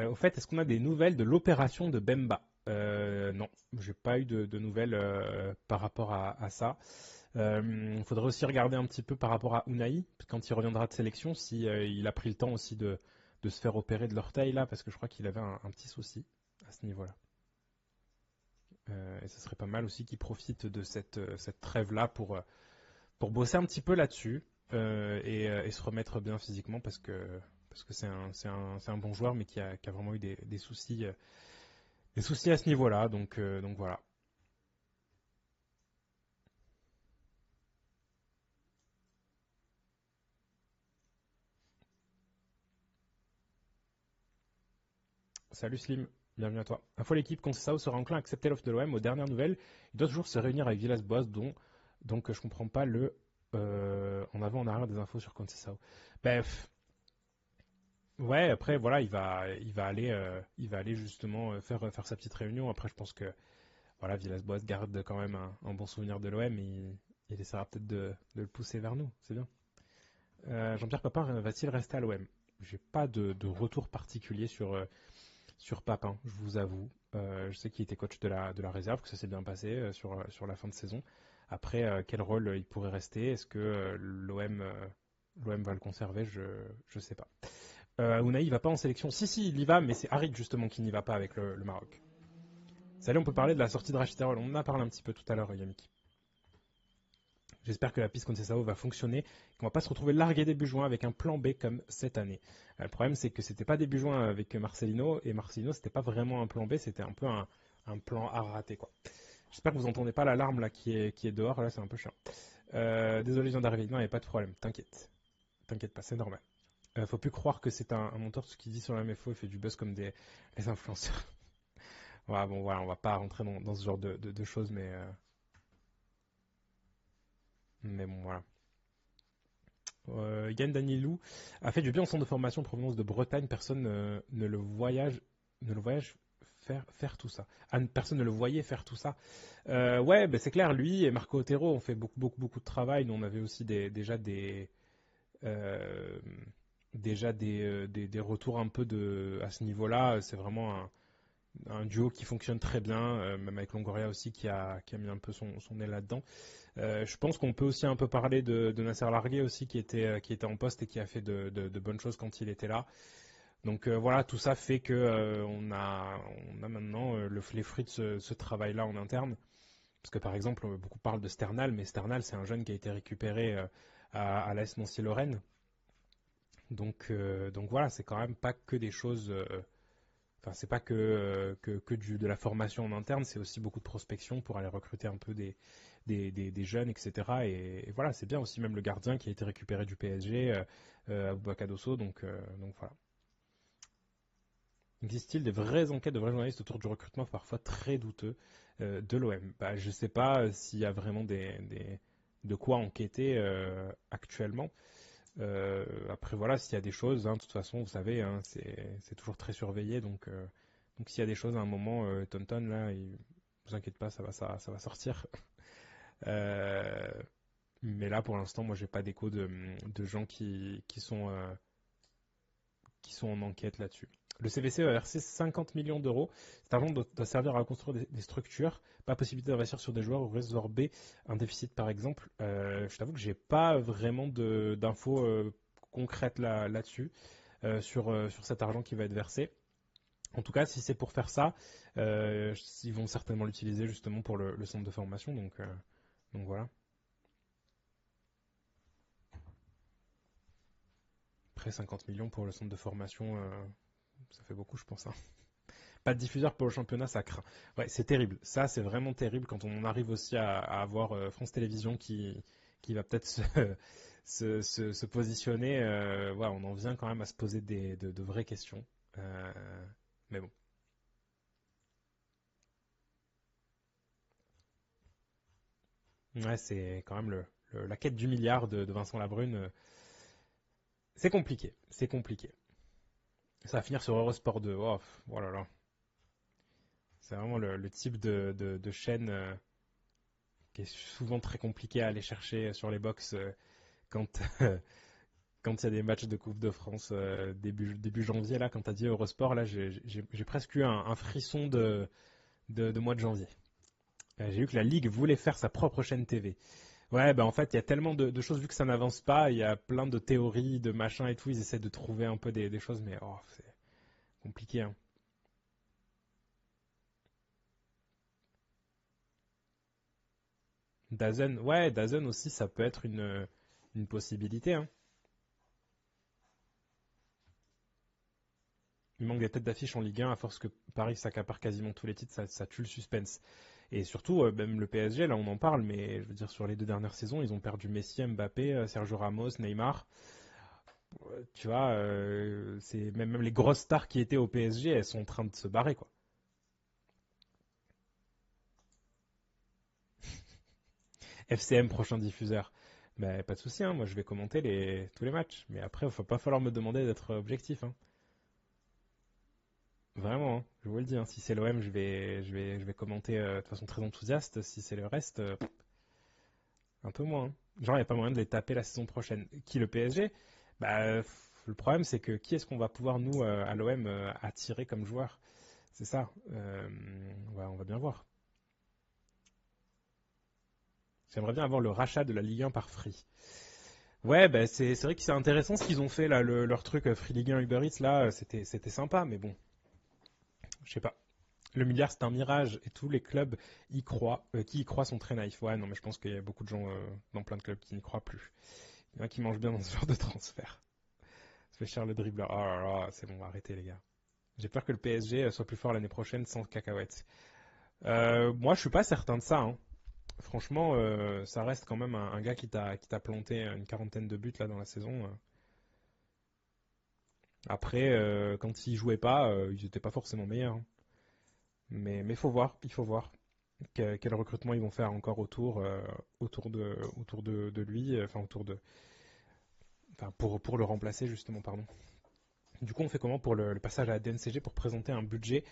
Au fait, est-ce qu'on a des nouvelles de l'opération de Bemba? Non, j'ai pas eu de nouvelles par rapport à ça. Il faudrait aussi regarder un petit peu par rapport à Unai, quand il reviendra de sélection, si il a pris le temps aussi de se faire opérer de l'orteil là, parce que je crois qu'il avait un petit souci à ce niveau-là. Et ce serait pas mal aussi qu'il profite de cette trêve-là pour bosser un petit peu là-dessus et se remettre bien physiquement parce que c'est un bon joueur mais qui a vraiment eu des soucis à ce niveau-là. Donc voilà. Salut Slim, bienvenue à toi. Info l'équipe, Conceição sera enclin à accepter l'offre de l'OM. Aux dernières nouvelles, il doit toujours se réunir avec Villas-Boas, donc je comprends pas le en avant en arrière des infos sur Conceição. Bref, ouais, après voilà, il va aller justement faire sa petite réunion. Après, je pense que voilà, Villas-Boas garde quand même un bon souvenir de l'OM et il essaiera peut-être de le pousser vers nous. C'est bien. Jean-Pierre Papin va-t-il rester à l'OM? J'ai pas de retour particulier sur Papin, je vous avoue. Je sais qu'il était coach de la réserve, que ça s'est bien passé sur la fin de saison. Après, quel rôle il pourrait rester? Est-ce que l'OM va le conserver? Je sais pas. Unai, il va pas en sélection. Si, il y va, mais c'est Harit justement qui n'y va pas avec le Maroc. Salut, on peut parler de la sortie de Rachid Terrell. On en a parlé un petit peu tout à l'heure, Yannick. J'espère que la piste Conceição va fonctionner, qu'on va pas se retrouver largué début juin avec un plan B comme cette année. Le problème, c'est que c'était pas début juin avec Marcelino, et Marcelino, c'était pas vraiment un plan B, c'était un peu un plan à rater, quoi. J'espère que vous entendez pas l'alarme là qui est dehors, là c'est un peu chiant. Désolé, je viens d'arriver, non, il n'y a pas de problème, t'inquiète pas, c'est normal. Faut plus croire que c'est un monteur, ce qu'il dit sur la MFO, il fait du buzz comme les influenceurs. Ouais, bon, voilà, on va pas rentrer dans ce genre de choses, mais bon, voilà. Yann Danilou a fait du bien en centre de formation en provenance de Bretagne. Personne ne le voyage faire tout ça. Personne ne le voyait faire tout ça. Ouais, ben c'est clair. Lui et Marco Otero ont fait beaucoup de travail. Nous, on avait aussi euh, déjà des retours un peu à ce niveau-là. C'est vraiment un duo qui fonctionne très bien, même avec Longoria aussi qui a mis un peu son nez là-dedans. Je pense qu'on peut aussi un peu parler de Nasser Largué aussi qui était en poste et qui a fait de bonnes choses quand il était là. Donc voilà, tout ça fait que on a maintenant les fruits de ce travail-là en interne. Parce que par exemple, beaucoup parlent de Sternal, mais Sternal c'est un jeune qui a été récupéré à l'AS Nancy-Lorraine. Donc voilà, c'est quand même pas que des choses. Enfin, c'est pas que de la formation en interne, c'est aussi beaucoup de prospection pour aller recruter un peu des jeunes, etc. Et voilà, c'est bien aussi même le gardien qui a été récupéré du PSG, Aboubacar Dosso, donc voilà. Existe-t-il des vraies enquêtes de vrais journalistes autour du recrutement parfois très douteux de l'OM? Bah, je ne sais pas s'il y a vraiment de quoi enquêter actuellement. Après voilà, s'il y a des choses, hein, de toute façon, vous savez, hein, c'est toujours très surveillé, donc s'il y a des choses à un moment, Tonton là, vous inquiétez pas, ça va sortir. Euh, mais là, pour l'instant, moi, j'ai pas d'écho de gens qui sont en enquête là-dessus. Le CVC va verser 50 millions d'euros. Cet argent doit servir à construire des structures. Pas possibilité d'investir sur des joueurs ou résorber un déficit, par exemple. Je t'avoue que j'ai pas vraiment d'infos concrètes là-dessus, sur cet argent qui va être versé. En tout cas, si c'est pour faire ça, ils vont certainement l'utiliser justement pour le centre de formation. Donc voilà. Après 50 millions pour le centre de formation, ça fait beaucoup, je pense, hein. Pas de diffuseur pour le championnat, ça craint. Ouais, c'est terrible. Ça, c'est vraiment terrible quand on arrive aussi à avoir France Télévisions qui va peut-être se positionner. Ouais, on en vient quand même à se poser de vraies questions. Mais bon. Ouais, c'est quand même la quête du milliard de Vincent Labrune. C'est compliqué. C'est compliqué. Ça va finir sur Eurosport 2. Oh, oh là là. C'est vraiment le type de chaîne qui est souvent très compliqué à aller chercher sur les box quand quand il y a des matchs de Coupe de France début janvier, là, quand tu as dit Eurosport, là, j'ai presque eu un frisson de mois de janvier. J'ai vu que la Ligue voulait faire sa propre chaîne TV. Ouais, bah en fait, il y a tellement de choses, vu que ça n'avance pas, il y a plein de théories, de machins et tout, ils essaient de trouver un peu des choses, mais oh, c'est compliqué, hein. Dazen, ouais, Dazen aussi, ça peut être une possibilité, hein. Il manque des têtes d'affiche en Ligue 1 à force que Paris s'accapare quasiment tous les titres, ça tue le suspense. Et surtout, même le PSG, là on en parle, mais je veux dire, sur les 2 dernières saisons, ils ont perdu Messi, Mbappé, Sergio Ramos, Neymar. Tu vois, c'est même les grosses stars qui étaient au PSG, elles sont en train de se barrer, quoi. FCM, prochain diffuseur. Mais pas de souci, hein, moi je vais commenter tous les matchs. Mais après, il ne va pas falloir me demander d'être objectif, hein. Vraiment, hein, je vous le dis, hein, si c'est l'OM, je vais commenter de façon très enthousiaste. Si c'est le reste, un peu moins, hein. Genre, il n'y a pas moyen de les taper la saison prochaine. Qui, le PSG? Bah, le problème, c'est que qui est-ce qu'on va pouvoir, nous, à l'OM, attirer comme joueur? C'est ça. Ouais, on va bien voir. J'aimerais bien avoir le rachat de la Ligue 1 par Free. Ouais, bah, c'est vrai que c'est intéressant ce qu'ils ont fait, là, leur truc Free Ligue 1 Uber Eats, là, c'était sympa, mais bon, je sais pas. Le milliard, c'est un mirage et tous les clubs qui y croient sont très naïfs. Ouais, non, mais je pense qu'il y a beaucoup de gens dans plein de clubs qui n'y croient plus. Il y en a qui mangent bien dans ce genre de transfert. Ça fait cher le dribbleur. Oh là là, c'est bon, arrêtez les gars. J'ai peur que le PSG soit plus fort l'année prochaine sans cacahuètes. Moi, je suis pas certain de ça, hein. Franchement, ça reste quand même un gars qui t'a planté une quarantaine de buts là dans la saison. Après, quand ils jouaient pas, ils n'étaient pas forcément meilleurs, hein. Mais faut voir, il faut voir quel recrutement ils vont faire encore autour de lui, enfin enfin pour le remplacer justement, pardon. Du coup, on fait comment pour le passage à la DNCG pour présenter un budget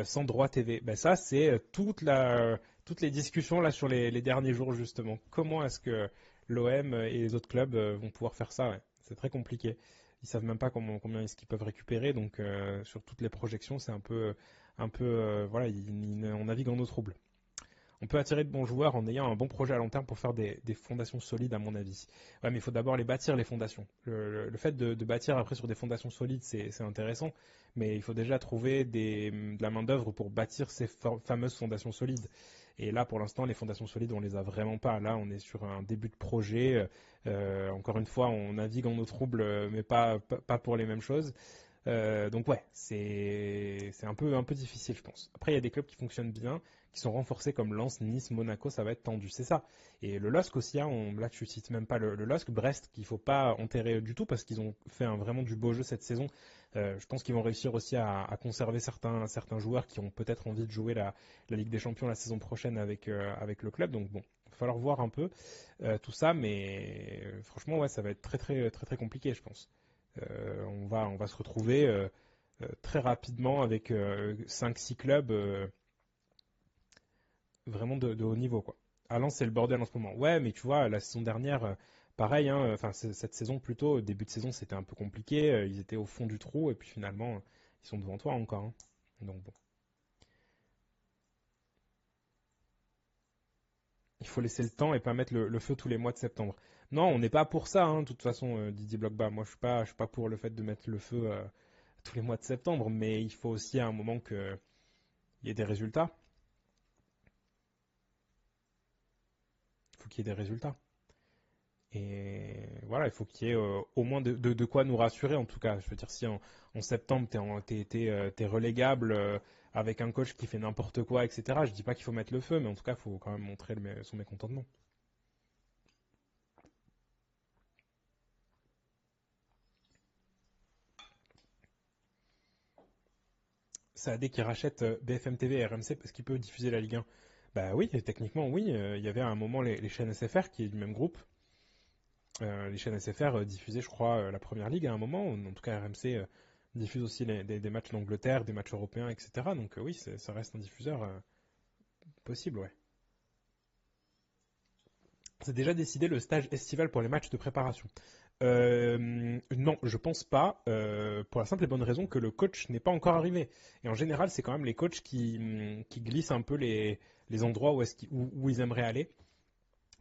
sans droit TV? Ben ça, c'est toutes les discussions là sur les derniers jours justement. Comment est-ce que l'OM et les autres clubs vont pouvoir faire ça? Ouais. C'est très compliqué. Ils savent même pas combien est-ce qu'ils peuvent récupérer. Donc sur toutes les projections, c'est un peu voilà, on navigue en eau trouble. On peut attirer de bons joueurs en ayant un bon projet à long terme pour faire des fondations solides, à mon avis. Ouais, mais il faut d'abord les bâtir, les fondations. Le fait de bâtir après sur des fondations solides, c'est intéressant, mais il faut déjà trouver de la main-d'œuvre pour bâtir ces fameuses fondations solides. Et là, pour l'instant, les fondations solides, on les a vraiment pas. Là, on est sur un début de projet. Encore une fois, on navigue en eau trouble, mais pas pour les mêmes choses. Donc ouais, c'est un peu difficile, je pense. Après, il y a des clubs qui fonctionnent bien, qui sont renforcés comme Lens, Nice, Monaco, ça va être tendu, c'est ça. Et le LOSC aussi, hein, là tu cites même pas le LOSC, Brest, qu'il faut pas enterrer du tout parce qu'ils ont fait vraiment du beau jeu cette saison. Je pense qu'ils vont réussir aussi à conserver certains joueurs qui ont peut-être envie de jouer la Ligue des Champions la saison prochaine avec le club. Donc bon, il va falloir voir un peu tout ça, mais franchement, ouais, ça va être très très très très compliqué, je pense. On va se retrouver très rapidement avec 5-6 clubs vraiment de haut niveau, quoi. À Lens, c'est le bordel en ce moment. Ouais, mais tu vois, la saison dernière, pareil, hein, enfin cette saison plutôt, début de saison, c'était un peu compliqué. Ils étaient au fond du trou et puis finalement, Ils sont devant toi encore, hein. Donc bon. Il faut laisser le temps et pas mettre le feu tous les mois de septembre. Non, on n'est pas pour ça, hein, de toute façon, Didier Blogba. Moi, je suis pas pour le fait de mettre le feu tous les mois de septembre, mais il faut aussi à un moment qu'il y ait des résultats. Il faut qu'il y ait des résultats. Et voilà, il faut qu'il y ait au moins de quoi nous rassurer, en tout cas. Je veux dire, si en septembre, t'es relégable avec un coach qui fait n'importe quoi, etc., je dis pas qu'il faut mettre le feu, mais en tout cas, il faut quand même montrer son mécontentement. Saadé qui rachète BFM TV et RMC parce qu'il peut diffuser la Ligue 1. Bah oui, techniquement, oui. Il y avait à un moment les chaînes SFR qui est du même groupe. Les chaînes SFR diffusaient, je crois, la première ligue à un moment. En tout cas, RMC diffuse aussi des matchs d'Angleterre, des matchs européens, etc. Donc oui, ça reste un diffuseur possible, ouais. C'est déjà décidé le stage estival pour les matchs de préparation. Non, je pense pas, pour la simple et bonne raison que le coach n'est pas encore arrivé. Et en général, c'est quand même les coachs qui glissent un peu les endroits où ils aimeraient aller.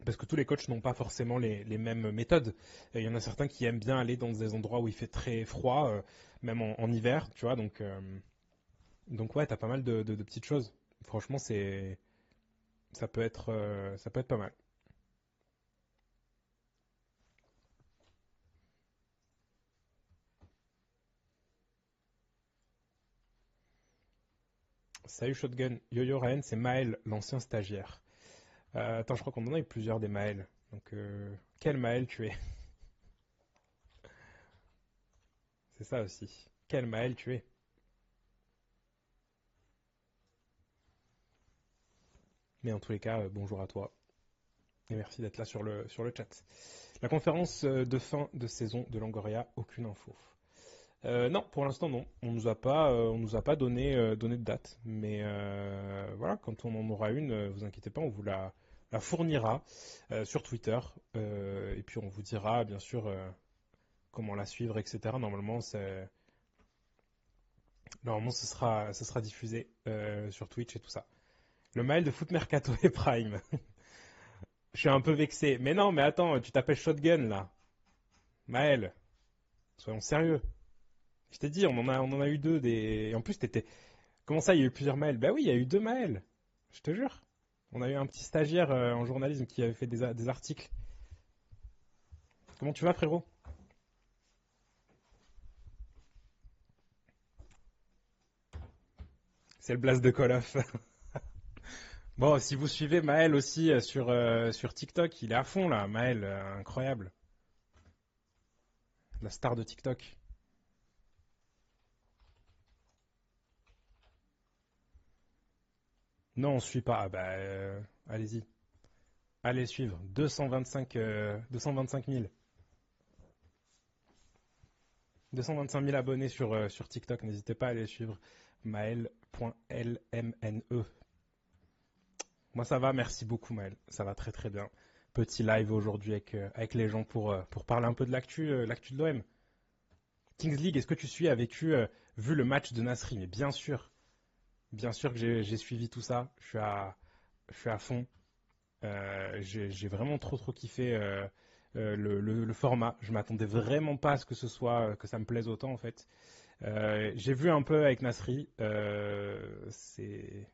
Parce que tous les coachs n'ont pas forcément les mêmes méthodes. Il y en a certains qui aiment bien aller dans des endroits où il fait très froid, même en hiver, tu vois. Donc ouais, t'as pas mal de petites choses. Franchement, ça peut être pas mal. Salut Shotgun, Yo-Yo Ryan, c'est Maël, l'ancien stagiaire. Attends, je crois qu'on en a eu plusieurs des Maël. Donc, quel Maël tu es? C'est ça aussi. Quel Maël tu es? Mais en tous les cas, bonjour à toi. Et merci d'être là sur le chat. La conférence de fin de saison de Langoria, aucune info. Non, pour l'instant non. On nous a pas donné de date. Mais voilà, quand on en aura une, vous inquiétez pas, on vous la fournira sur Twitter. Et puis on vous dira bien sûr comment la suivre, etc. Normalement ce sera diffusé sur Twitch et tout ça. Le mail de Foot Mercato et Prime. Je suis un peu vexé. Mais non, mais attends, tu t'appelles Shotgun là. Maël, soyons sérieux. Je t'ai dit, on en a eu deux des. Et en plus, t'étais. Comment ça, il y a eu plusieurs Maëls? Bah oui, il y a eu deux Maëls. Je te jure. On a eu un petit stagiaire en journalisme qui avait fait des articles. Comment tu vas, frérot? C'est le blast de Call of. Bon, si vous suivez Maël aussi sur TikTok, il est à fond là. Maël, incroyable. La star de TikTok. Non, on suit pas. Ah bah, allez-y. Allez suivre. 225 000. 225 000 abonnés sur TikTok. N'hésitez pas à aller suivre maël.lmne. Moi, ça va. Merci beaucoup, Maël. Ça va très très bien. Petit live aujourd'hui avec les gens pour parler un peu de l'actu de l'OM. Kings League, est-ce que tu suis, vu le match de Nasri? Mais bien sûr que j'ai suivi tout ça. Je suis à fond. J'ai vraiment trop kiffé le format. Je m'attendais vraiment pas à ce que que ça me plaise autant en fait. J'ai vu un peu avec Nasri. C'est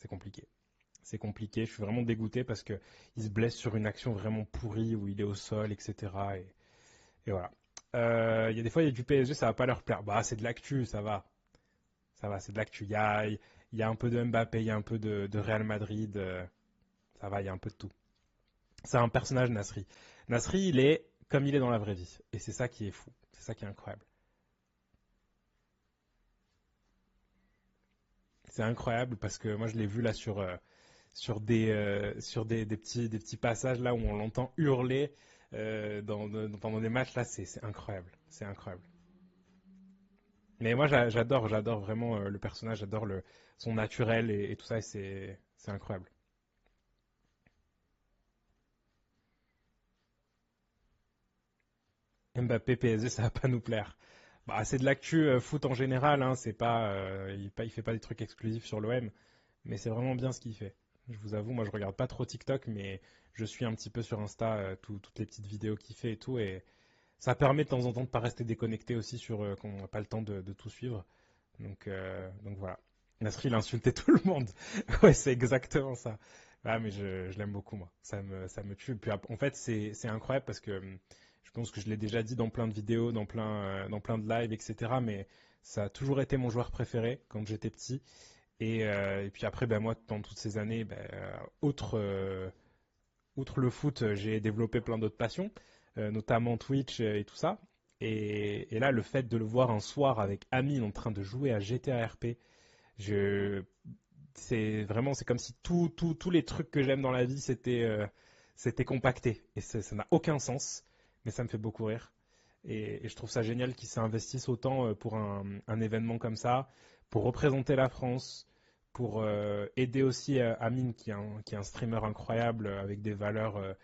compliqué. C'est compliqué. Je suis vraiment dégoûté parce que il se blesse sur une action vraiment pourrie où il est au sol, etc. Et voilà. Il y a des fois, il y a du PSG, ça va pas leur plaire. Bah, c'est de l'actu, ça va. Ça va, c'est de l'actu. Il y a un peu de Mbappé, il y a un peu de Real Madrid. Ça va, il y a un peu de tout. C'est un personnage, Nasri. Nasri, il est comme il est dans la vraie vie. Et c'est ça qui est fou. C'est ça qui est incroyable. C'est incroyable parce que moi, je l'ai vu là sur des petits passages là où on l'entend hurler pendant des matchs. Là, c'est incroyable. C'est incroyable. Mais moi, j'adore vraiment le personnage. J'adore son naturel et tout ça. Et c'est incroyable. Mbappé PSG, ça va pas nous plaire. Bah, c'est de l'actu foot en général, hein, c'est pas, il fait pas des trucs exclusifs sur l'OM, mais c'est vraiment bien ce qu'il fait. Je vous avoue, moi je regarde pas trop TikTok, mais je suis un petit peu sur Insta toutes les petites vidéos qu'il fait et tout, et ça permet de temps en temps de pas rester déconnecté aussi sur quand on n'a pas le temps de tout suivre. Donc voilà. Nasri, il a insulté tout le monde. Ouais, c'est exactement ça. Ah, mais je l'aime beaucoup, moi. Ça me tue. Puis, en fait, c'est incroyable parce que je pense que je l'ai déjà dit dans plein de vidéos, dans plein de lives, etc. Mais ça a toujours été mon joueur préféré quand j'étais petit. Et puis après, ben, moi, pendant toutes ces années, ben, outre le foot, j'ai développé plein d'autres passions, notamment Twitch et tout ça. Et là, le fait de le voir un soir avec Amine en train de jouer à GTA RP, je, c'est comme si tous les trucs que j'aime dans la vie c'était compacté. Et ça n'a aucun sens, mais ça me fait beaucoup rire. Et je trouve ça génial qu'ils s'investissent autant pour un événement comme ça, pour représenter la France, pour aider aussi Amine, qui est un streamer incroyable avec des valeurs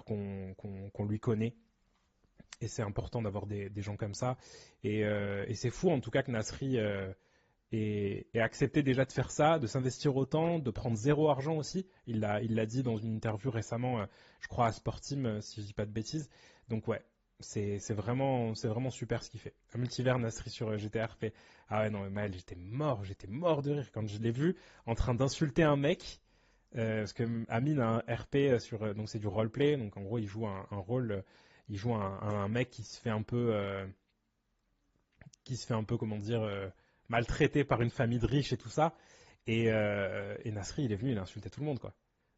qu'on lui connaît. Et c'est important d'avoir des gens comme ça. Et c'est fou en tout cas que Nasri et accepter déjà de faire ça, de s'investir autant, de prendre zéro argent aussi. Il l'a dit dans une interview récemment, je crois à Sporteam, si je dis pas de bêtises. Donc ouais, c'est vraiment super ce qu'il fait. Un multivers Nasri sur GTRP. Ah ouais non mais Maël, j'étais mort de rire quand je l'ai vu en train d'insulter un mec. Parce que Amine a un RP donc c'est du roleplay, donc en gros il joue un rôle, il joue un mec qui se fait un peu, comment dire, maltraité par une famille de riches et tout ça. Et Nasri, il est venu, il a insulté tout le monde, quoi.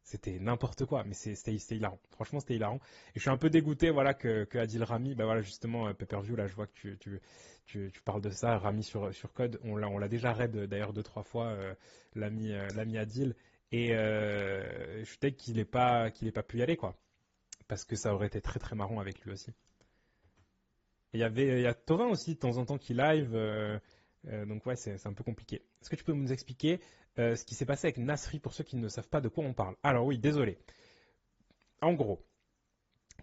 C'était n'importe quoi, mais c'était hilarant. Franchement, c'était hilarant. Et je suis un peu dégoûté, voilà, que Adil Rami, bah voilà, justement, Pay-Per-View, là, je vois que tu parles de ça, Rami sur Code. On l'a déjà raid d'ailleurs deux, trois fois, l'ami Adil. Et je suis deg qu'il ait pas pu y aller, quoi. Parce que ça aurait été très très marrant avec lui aussi. Il y a Tovin aussi de temps en temps qui live, donc ouais, c'est un peu compliqué. Est-ce que tu peux nous expliquer ce qui s'est passé avec Nasri pour ceux qui ne savent pas de quoi on parle? Alors oui, désolé. En gros,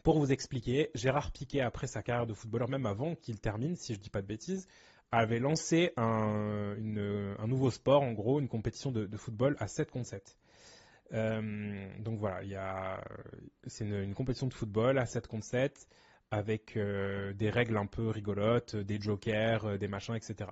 pour vous expliquer, Gérard Piquet, après sa carrière de footballeur, même avant qu'il termine, si je ne dis pas de bêtises, avait lancé un nouveau sport, en gros, une compétition de football à 7 contre 7. Donc voilà, c'est une compétition de football à 7 contre 7 avec des règles un peu rigolotes, des jokers, des machins, etc.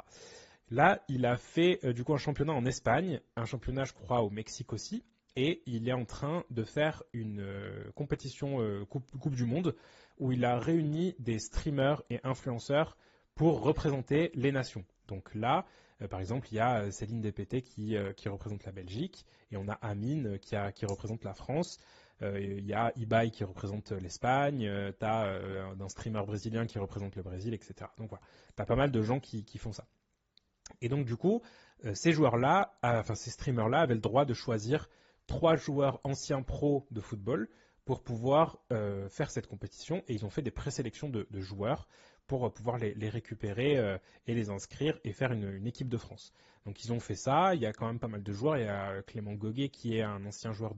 Là, il a fait du coup un championnat en Espagne, un championnat je crois au Mexique aussi, et il est en train de faire une compétition coupe du Monde où il a réuni des streamers et influenceurs pour représenter les nations. Donc là, par exemple, il y a Céline Dépété qui représente la Belgique, et on a Amine qui représente la France. Il y a Ibai qui représente l'Espagne, tu as un streamer brésilien qui représente le Brésil, etc. Donc voilà, tu as pas mal de gens qui font ça. Et donc du coup, ces joueurs-là, enfin ces streamers-là avaient le droit de choisir 3 joueurs anciens pros de football pour pouvoir faire cette compétition. Et ils ont fait des présélections de joueurs pour pouvoir les récupérer et les inscrire et faire une équipe de France. Donc ils ont fait ça, il y a quand même pas mal de joueurs, il y a Clément Goguet qui est un ancien joueur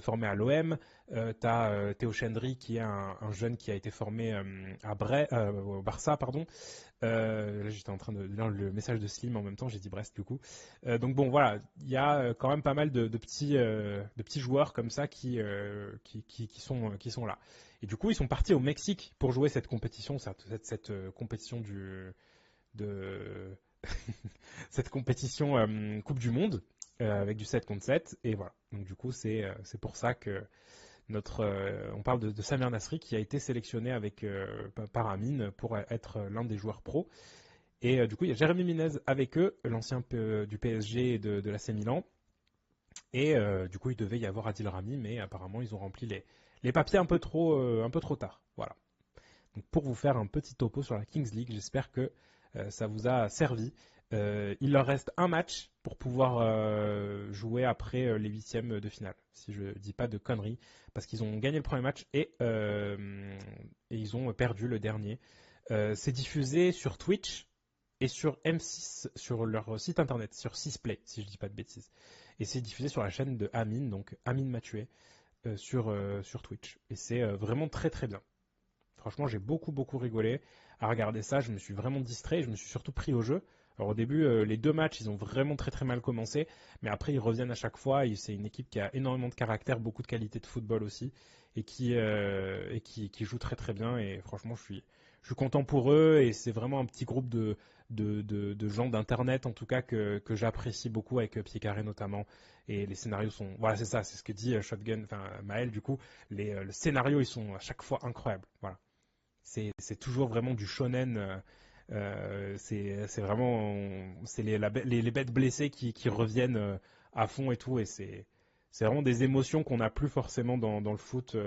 formé à l'OM, tu as Théo Chendry qui est un jeune qui a été formé au Barça, pardon. Là, j'étais en train de lire le message de Slim en même temps, j'ai dit Brest du coup. Donc bon, voilà, il y a quand même pas mal de petits joueurs comme ça qui sont là. Et du coup, ils sont partis au Mexique pour jouer cette compétition, cette compétition de cette compétition Coupe du Monde avec du 7 contre 7. Et voilà. Donc du coup, c'est pour ça que on parle de Samir Nasri qui a été sélectionné par Amine pour être l'un des joueurs pros. Et du coup, il y a Jérémy Minez avec eux, l'ancien du PSG et de l'AC Milan. Et du coup, il devait y avoir Adil Rami, mais apparemment, ils ont rempli les papiers un peu trop tard. Voilà. Donc, pour vous faire un petit topo sur la Kings League, j'espère que ça vous a servi. Il leur reste un match pour pouvoir jouer après les huitièmes de finale, si je ne dis pas de conneries, parce qu'ils ont gagné le premier match et ils ont perdu le dernier. C'est diffusé sur Twitch et sur M6, sur leur site internet, sur 6play, si je ne dis pas de bêtises. Et c'est diffusé sur la chaîne de Amine, donc Amine Mathieu, sur Twitch. Et c'est vraiment très très bien. franchement, j'ai beaucoup rigolé à regarder ça. Je me suis vraiment distrait. Je me suis surtout pris au jeu. Alors au début, les deux matchs, ils ont vraiment très mal commencé, mais après ils reviennent à chaque fois. C'est une équipe qui a énormément de caractère, beaucoup de qualité de football aussi, et qui joue très bien. Et franchement, je suis content pour eux. Et c'est vraiment un petit groupe de gens d'internet, en tout cas que j'apprécie beaucoup avec Pied Carré notamment. Et les scénarios sont, voilà, c'est ça, c'est ce que dit Shotgun, enfin Maël du coup. Le scénario, ils sont à chaque fois incroyables. Voilà. C'est toujours vraiment du shonen. C'est vraiment c'est les bêtes blessées qui reviennent à fond et tout. Et c'est vraiment des émotions qu'on n'a plus forcément dans le foot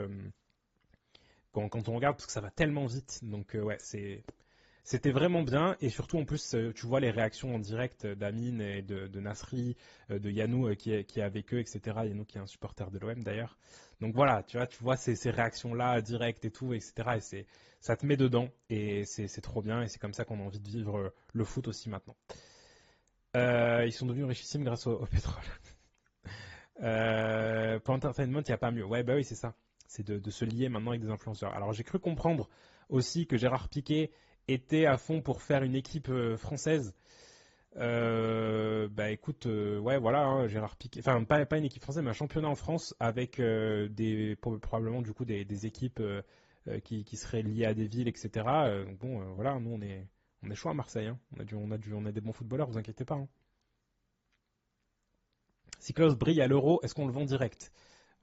quand on regarde parce que ça va tellement vite. Donc ouais, c'était vraiment bien. Et surtout en plus, tu vois les réactions en direct d'Amine et de Nasri, de Yanou qui est avec eux, etc. Yanou qui est un supporter de l'OM d'ailleurs. Donc voilà, tu vois ces réactions-là directes et tout, etc. Et ça te met dedans et c'est trop bien. Et c'est comme ça qu'on a envie de vivre le foot aussi maintenant. Ils sont devenus richissimes grâce au pétrole. Pour Entertainment, il n'y a pas mieux. Ouais, bah oui, c'est ça. C'est de se lier maintenant avec des influenceurs. Alors j'ai cru comprendre aussi que Gérard Piquet était à fond pour faire une équipe française. Bah écoute, ouais, voilà, hein, Gérard Piquet, enfin pas une équipe française, mais un championnat en France avec probablement du coup des équipes qui seraient liées à des villes, etc. Donc bon, voilà, nous on est chaud à Marseille, hein. On a des bons footballeurs, vous inquiétez pas, hein. Si Klaus brille à l'Euro, est-ce qu'on le vend direct?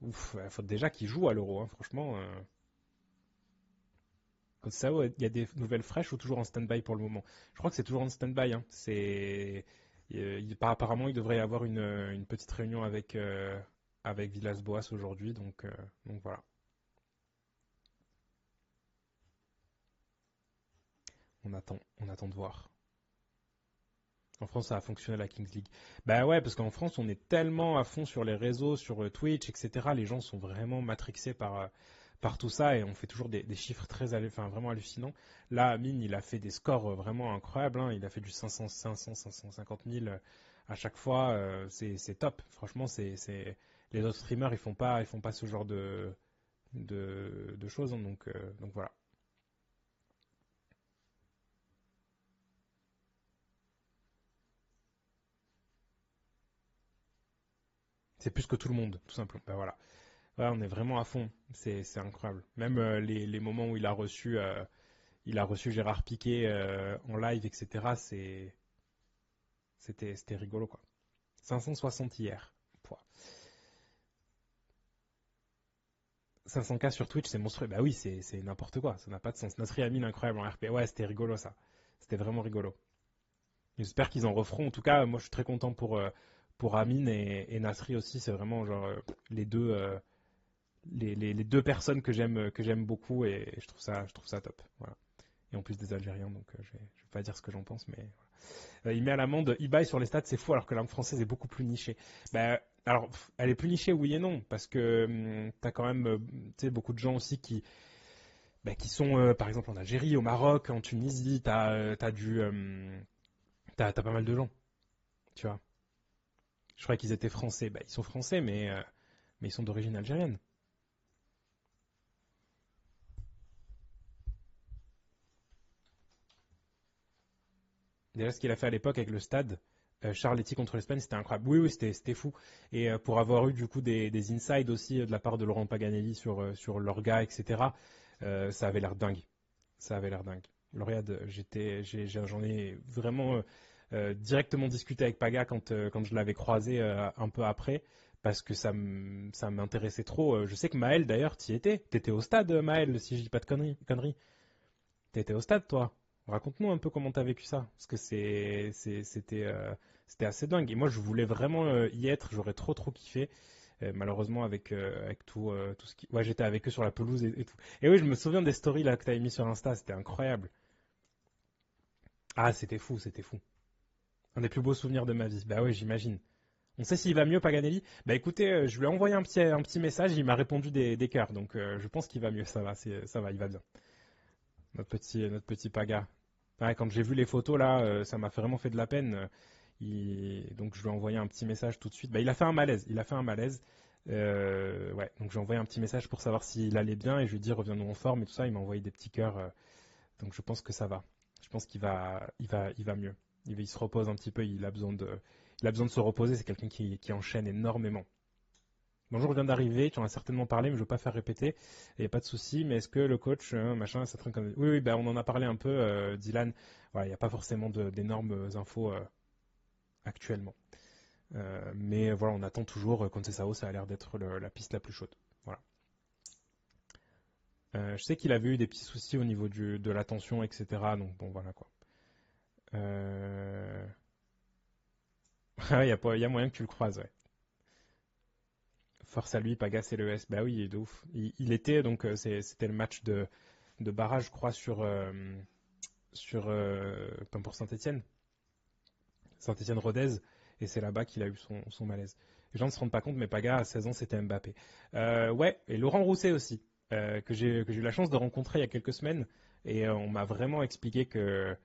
Ouf, il faut déjà qu'il joue à l'Euro, hein, franchement. Quand ça, il y a des nouvelles fraîches ou toujours en stand-by pour le moment? Je crois que c'est toujours en stand-by, hein. Apparemment, il devrait y avoir une petite réunion avec Villas-Boas aujourd'hui, donc voilà. On attend de voir. En France, ça a fonctionné la Kings League. Bah ouais, parce qu'en France, on est tellement à fond sur les réseaux, sur Twitch, etc. Les gens sont vraiment matrixés par tout ça et on fait toujours des chiffres enfin, vraiment hallucinants. Là, Amine, il a fait des scores vraiment incroyables, hein. Il a fait du 500, 550 000 à chaque fois. C'est top. Franchement, les autres streamers, ils font pas ce genre de choses, hein. Donc voilà. C'est plus que tout le monde, tout simplement. Bah voilà. Ouais, on est vraiment à fond. C'est incroyable. Même les moments où il a reçu Gérard Piquet en live, etc. C'était rigolo, quoi. 560 hier. Pouah. 500K sur Twitch, c'est monstrueux. Bah oui, c'est n'importe quoi. Ça n'a pas de sens. Nasri Amine, incroyable en RP. Ouais, c'était rigolo, ça. C'était vraiment rigolo. J'espère qu'ils en referont. En tout cas, moi, je suis très content pour Amine et Nasri aussi. C'est vraiment genre les deux, les deux personnes que j'aime beaucoup et je trouve ça top. Voilà. Et en plus des Algériens, donc je vais pas dire ce que j'en pense, mais il met à l'amende eBay sur les stats, c'est fou, alors que la langue française est beaucoup plus nichée. Bah, alors, elle est plus nichée, oui et non, parce que tu as quand même tu sais, beaucoup de gens aussi qui sont, par exemple, en Algérie, au Maroc, en Tunisie, t'as pas mal de gens, tu vois. Je croyais qu'ils étaient français. Bah, ils sont français, mais ils sont d'origine algérienne. Déjà, ce qu'il a fait à l'époque avec le stade, Charletti contre l'Espagne, c'était incroyable. Oui, oui, c'était fou. Et pour avoir eu du coup des insides aussi de la part de Laurent Paganelli sur l'orga, etc., ça avait l'air dingue. Ça avait l'air dingue. Lauriade, j'en ai vraiment directement discuté avec Paga quand je l'avais croisé un peu après, parce que ça m'intéressait trop. Je sais que Maël, d'ailleurs, t'y étais. T'étais au stade, Maël, si je dis pas de conneries. T'étais au stade, toi? Raconte-nous un peu comment t'as vécu ça, parce que c'était assez dingue. Et moi, je voulais vraiment y être, j'aurais trop kiffé. Malheureusement, avec tout ce qui. Ouais, j'étais avec eux sur la pelouse et tout. Et oui, je me souviens des stories là que t'avais mis sur Insta, c'était incroyable. Ah, c'était fou, c'était fou. Un des plus beaux souvenirs de ma vie. Bah oui, j'imagine. On sait s'il va mieux, Paganelli? Bah écoutez, je lui ai envoyé un petit message, il m'a répondu des cœurs, donc je pense qu'il va mieux, ça va, ça va, il va bien. Notre petit Paga. Ouais, quand j'ai vu les photos là, ça m'a vraiment fait de la peine. Donc je lui ai envoyé un petit message tout de suite. Bah, il a fait un malaise. Il a fait un malaise. Ouais, donc j'ai envoyé un petit message pour savoir s'il allait bien et je lui ai dit reviens-nous en forme et tout ça. Il m'a envoyé des petits cœurs, donc je pense que ça va. Je pense qu'il va mieux. Il se repose un petit peu. Il a besoin de se reposer. C'est quelqu'un qui enchaîne énormément. Bonjour, je viens d'arriver. Tu en as certainement parlé, mais je ne veux pas faire répéter. Il n'y a pas de souci. Mais est-ce que le coach, machin, ça traîne comme. Oui, oui, bah, on en a parlé un peu, Dylan. Voilà, il n'y a pas forcément d'énormes infos actuellement. Mais voilà, on attend toujours. Sao, ça a l'air d'être la piste la plus chaude. Voilà. Je sais qu'il avait eu des petits soucis au niveau de la tension, etc. Donc bon, voilà quoi. Euh... Il y a moyen que tu le croises, ouais. Force à lui, Pagas et le S. Bah oui, il est de ouf. Il était, donc c'était le match de barrage, je crois, comme pour Saint-Etienne. Saint-Etienne-Rodez. Et c'est là-bas qu'il a eu son malaise. Les gens ne se rendent pas compte, mais Paga, à 16 ans, c'était Mbappé. Ouais, et Laurent Rousset aussi, que j'ai eu la chance de rencontrer il y a quelques semaines. Et on m'a vraiment expliqué que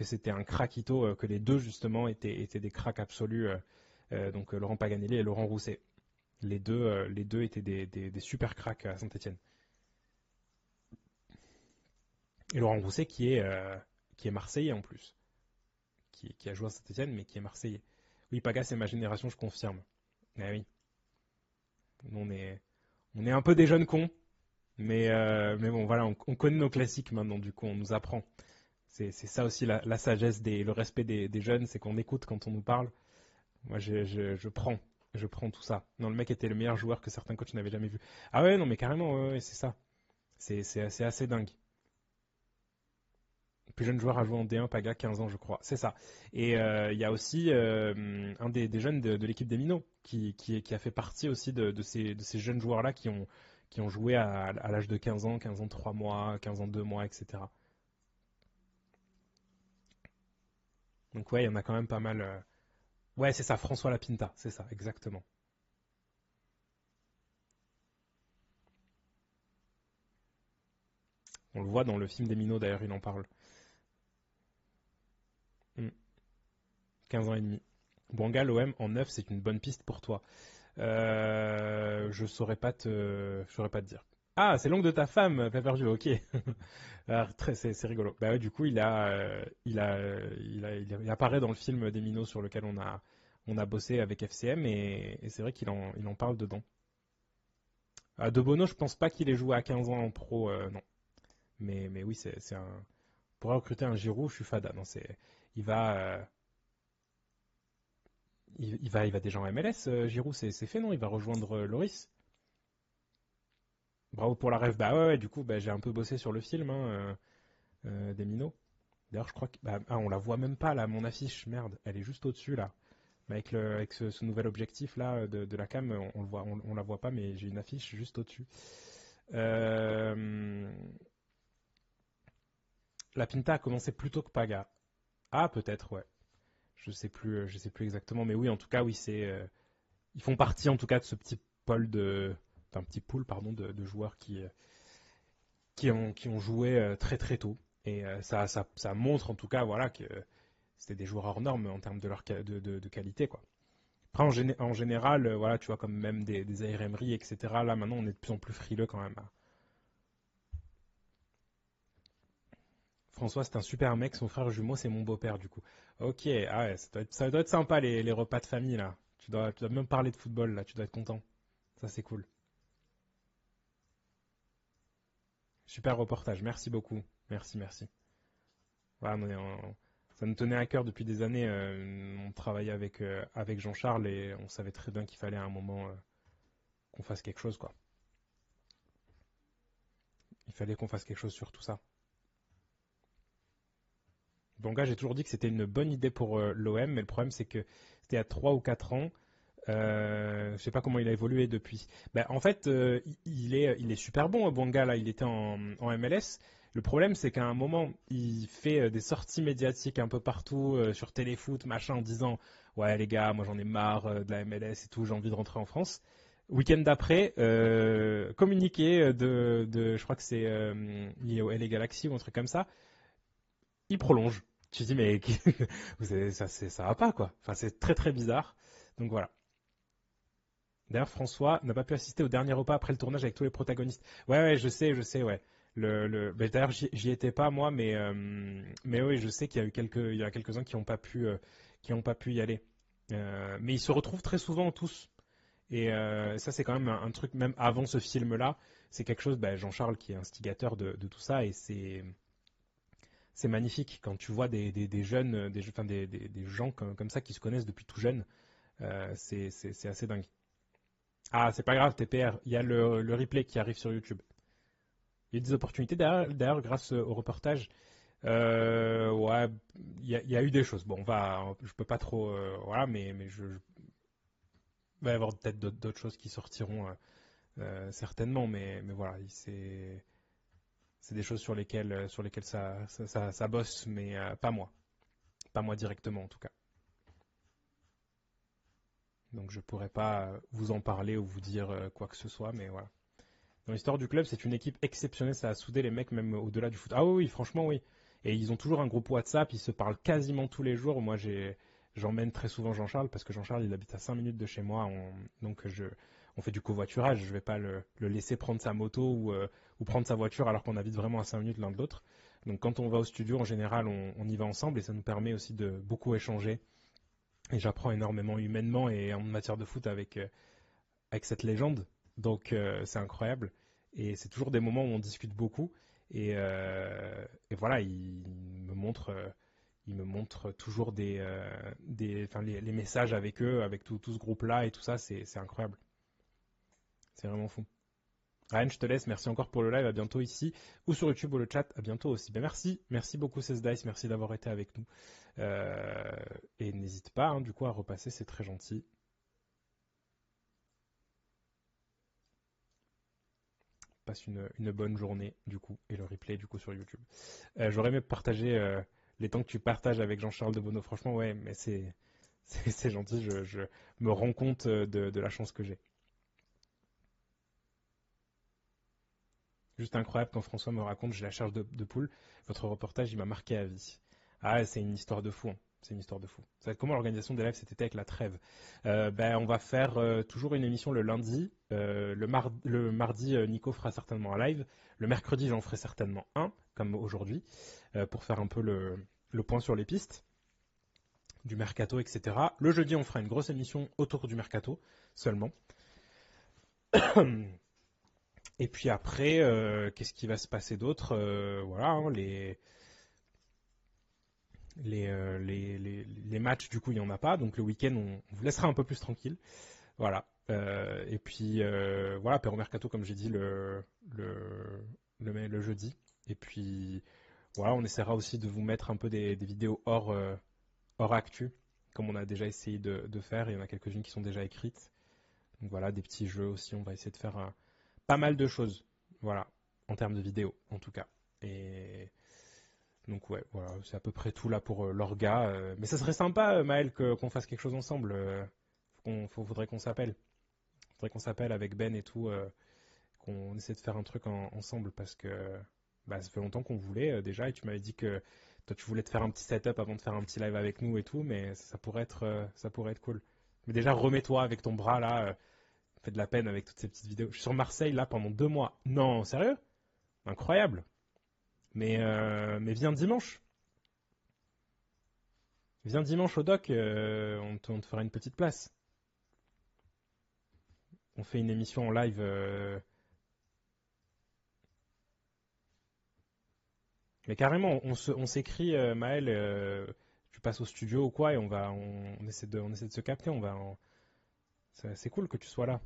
c'était un craquito, que les deux, justement, étaient des cracks absolus. Donc Laurent Paganelli et Laurent Rousset. Les deux étaient des super cracks à Saint-Etienne. Et Laurent Rousset qui est marseillais en plus, qui a joué à Saint-Etienne mais qui est marseillais. Oui, Paga, c'est ma génération, je confirme. Eh oui, nous, on est un peu des jeunes cons, mais bon, voilà, on connaît nos classiques maintenant, du coup, on nous apprend. C'est ça aussi la sagesse, le respect des jeunes, c'est qu'on écoute quand on nous parle. Moi, je prends tout ça. Non, le mec était le meilleur joueur que certains coachs n'avaient jamais vu. Ah ouais, non, mais carrément, ouais, ouais, c'est ça. C'est assez dingue. Le plus jeune joueur à jouer en D1, Paga, 15 ans, je crois. C'est ça. Et il y a aussi un des jeunes de l'équipe des Minots qui a fait partie aussi de ces jeunes joueurs-là qui ont joué à l'âge de 15 ans 3 mois, 15 ans 2 mois, etc. Donc ouais, il y en a quand même pas mal. Ouais, c'est ça, François Lapinta, c'est ça, exactement. On le voit dans le film des Minots, d'ailleurs, il en parle. 15 ans et demi. Bouanga, l'OM en 9, c'est une bonne piste pour toi. Je saurais pas te dire. Ah, c'est l'oncle de ta femme, Pay-Per-View, ok. Alors, c'est rigolo. Bah ouais, du coup, il apparaît dans le film des Minots sur lequel on a bossé avec FCM et c'est vrai qu'il en parle dedans. De Bono, je pense pas qu'il ait joué à 15 ans en pro, non. Mais oui, c'est un. Pour recruter un Giroud, je suis fada. Non, il va, il va déjà en MLS, Giroud, c'est fait, non? Il va rejoindre Loris. Bravo pour la rêve. Bah ouais, ouais, du coup, bah, j'ai un peu bossé sur le film hein, des Minots. D'ailleurs, je crois que. Bah, ah, on la voit même pas là, mon affiche. Merde, elle est juste au-dessus là. Avec ce nouvel objectif là de la cam, on la voit pas, mais j'ai une affiche juste au-dessus. Euh, la Pinta a commencé plus tôt que Paga. Ah, peut-être, ouais. Je sais plus exactement, mais oui, en tout cas, oui, ils font partie en tout cas de ce petit pôle d'un petit pool, pardon, de joueurs qui ont joué très très tôt. Et ça montre en tout cas, voilà, que c'était des joueurs hors normes en termes de qualité, quoi. Après, en général, voilà, tu vois, comme même des Zaïre Emery, etc. Là, maintenant, on est de plus en plus frileux quand même, hein. François, c'est un super mec. Son frère jumeau, c'est mon beau-père, du coup. Ok, ah ouais, ça doit être sympa, les repas de famille, là. Tu dois même parler de football, là. Tu dois être content. Ça, c'est cool. Super reportage. Merci beaucoup. Merci, merci. Voilà, ça nous tenait à cœur depuis des années. On travaillait avec Jean-Charles et on savait très bien qu'il fallait à un moment qu'on fasse quelque chose, quoi. Il fallait qu'on fasse quelque chose sur tout ça. Donc là, j'ai toujours dit que c'était une bonne idée pour l'OM, mais le problème, c'est que c'était à 3 ou 4 ans. Je ne sais pas comment il a évolué depuis. Ben, en fait, il est super bon, Bonga, là. Il était en MLS. Le problème, c'est qu'à un moment, il fait des sorties médiatiques un peu partout, sur Téléfoot, machin, en disant ouais, les gars, moi j'en ai marre de la MLS et tout, j'ai envie de rentrer en France. Week-end d'après, communiqué je crois que c'est lié au LA Galaxy ou un truc comme ça, il prolonge. Tu te dis, mais ça va pas, quoi. Enfin, c'est très très bizarre. Donc voilà. D'ailleurs, François n'a pas pu assister au dernier repas après le tournage avec tous les protagonistes. Ouais, ouais, je sais, ouais. D'ailleurs, j'y étais pas moi, mais oui, je sais qu'il y a eu il y a quelques-uns qui ont pas pu y aller. Mais ils se retrouvent très souvent tous. Et ça, c'est quand même un truc, même avant ce film-là, c'est quelque chose, bah, Jean-Charles qui est instigateur de tout ça, et c'est magnifique quand tu vois des jeunes, enfin, des gens comme ça qui se connaissent depuis tout jeune, c'est assez dingue. Ah, c'est pas grave, TPR, il y a le replay qui arrive sur YouTube. Il y a des opportunités d'ailleurs grâce au reportage. Ouais, il y a eu des choses. Bon, je peux pas trop, voilà, mais va y avoir peut-être d'autres choses qui sortiront certainement, mais voilà, c'est des choses sur lesquelles ça bosse, mais pas moi directement en tout cas. Donc je pourrais pas vous en parler ou vous dire quoi que ce soit, mais voilà. Dans l'histoire du club, c'est une équipe exceptionnelle, ça a soudé les mecs même au-delà du foot. Ah oui, oui, franchement oui. Et ils ont toujours un groupe WhatsApp, ils se parlent quasiment tous les jours. Moi, j'emmène très souvent Jean-Charles parce que Jean-Charles, il habite à 5 minutes de chez moi. Donc, on fait du covoiturage. Je vais pas le laisser prendre sa moto ou prendre sa voiture alors qu'on habite vraiment à 5 minutes l'un de l'autre. Donc, quand on va au studio, en général, on y va ensemble et ça nous permet aussi de beaucoup échanger. Et j'apprends énormément humainement et en matière de foot avec cette légende. Donc c'est incroyable. Et c'est toujours des moments où on discute beaucoup. Et voilà, il me montre toujours enfin, les messages avec eux, avec tout ce groupe-là et tout ça. C'est incroyable. C'est vraiment fou. Ryan, je te laisse. Merci encore pour le live. À bientôt ici ou sur YouTube ou le chat. À bientôt aussi. Ben merci. Merci beaucoup, Dice. Merci d'avoir été avec nous. Et n'hésite pas, hein, du coup, à repasser. C'est très gentil. Passe une bonne journée du coup et le replay du coup sur YouTube. J'aurais aimé partager les temps que tu partages avec Jean-Charles de Bonneau. Franchement, ouais, mais c'est gentil. Je me rends compte de la chance que j'ai. Juste incroyable quand François me raconte j'ai la charge de poule. Votre reportage, il m'a marqué à vie. Ah, c'est une histoire de fou, hein. C'est une histoire de fou. Ça va être comment l'organisation des lives cet été avec la trêve? Ben, on va faire toujours une émission le lundi. Le mardi, Nico fera certainement un live. Le mercredi, j'en ferai certainement un, comme aujourd'hui, pour faire un peu le point sur les pistes du mercato, etc. Le jeudi, on fera une grosse émission autour du mercato seulement. Et puis après, qu'est-ce qui va se passer d'autre? Voilà, hein, les matchs, du coup, il n'y en a pas. Donc le week-end, on vous laissera un peu plus tranquille. Voilà. Et puis, voilà, Perro Mercato, comme j'ai dit, le jeudi. Et puis, voilà, on essaiera aussi de vous mettre un peu des vidéos hors actu, comme on a déjà essayé de faire. Il y en a quelques-unes qui sont déjà écrites. Donc voilà, des petits jeux aussi. On va essayer de faire pas mal de choses. Voilà, en termes de vidéos, en tout cas. Et donc ouais, voilà, c'est à peu près tout là pour l'orga. Mais ça serait sympa, Maël, qu'on fasse quelque chose ensemble. Faudrait qu'on s'appelle. Faudrait qu'on s'appelle avec Ben et tout, qu'on essaie de faire un truc ensemble parce que bah, ça fait longtemps qu'on voulait déjà et tu m'avais dit que toi tu voulais te faire un petit setup avant de faire un petit live avec nous et tout, mais ça pourrait être cool. Mais déjà remets-toi avec ton bras là, fais de la peine avec toutes ces petites vidéos. Je suis sur Marseille là pendant 2 mois. Non, sérieux? Incroyable. Mais viens dimanche. Viens dimanche au doc, on te fera une petite place. On fait une émission en live. Mais carrément, on s'écrit, Maël, tu passes au studio ou quoi, et on essaie de se capter. C'est cool que tu sois là.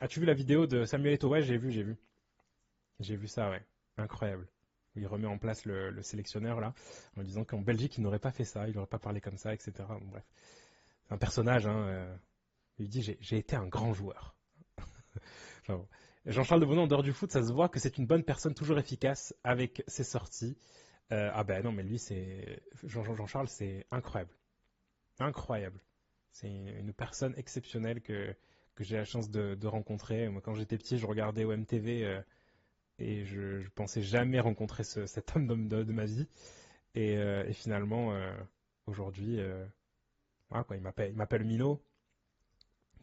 As-tu vu la vidéo de Samuel Eto'o? Ouais, j'ai vu. J'ai vu ça, ouais. Incroyable. Il remet en place le sélectionneur, là, en disant qu'en Belgique, il n'aurait pas fait ça, il n'aurait pas parlé comme ça, etc. Bon, bref. C'est un personnage, hein. Il dit, j'ai été un grand joueur. Enfin, bon. Jean-Charles de Bonneau, en dehors du foot, ça se voit que c'est une bonne personne, toujours efficace avec ses sorties. Ah ben non, mais lui, c'est Jean-Charles, c'est incroyable, incroyable. C'est une personne exceptionnelle que j'ai la chance de rencontrer. Moi, quand j'étais petit, je regardais OMTV et je pensais jamais rencontrer cet homme de ma vie. Et finalement, aujourd'hui, voilà, quoi, il m'appelle Mino.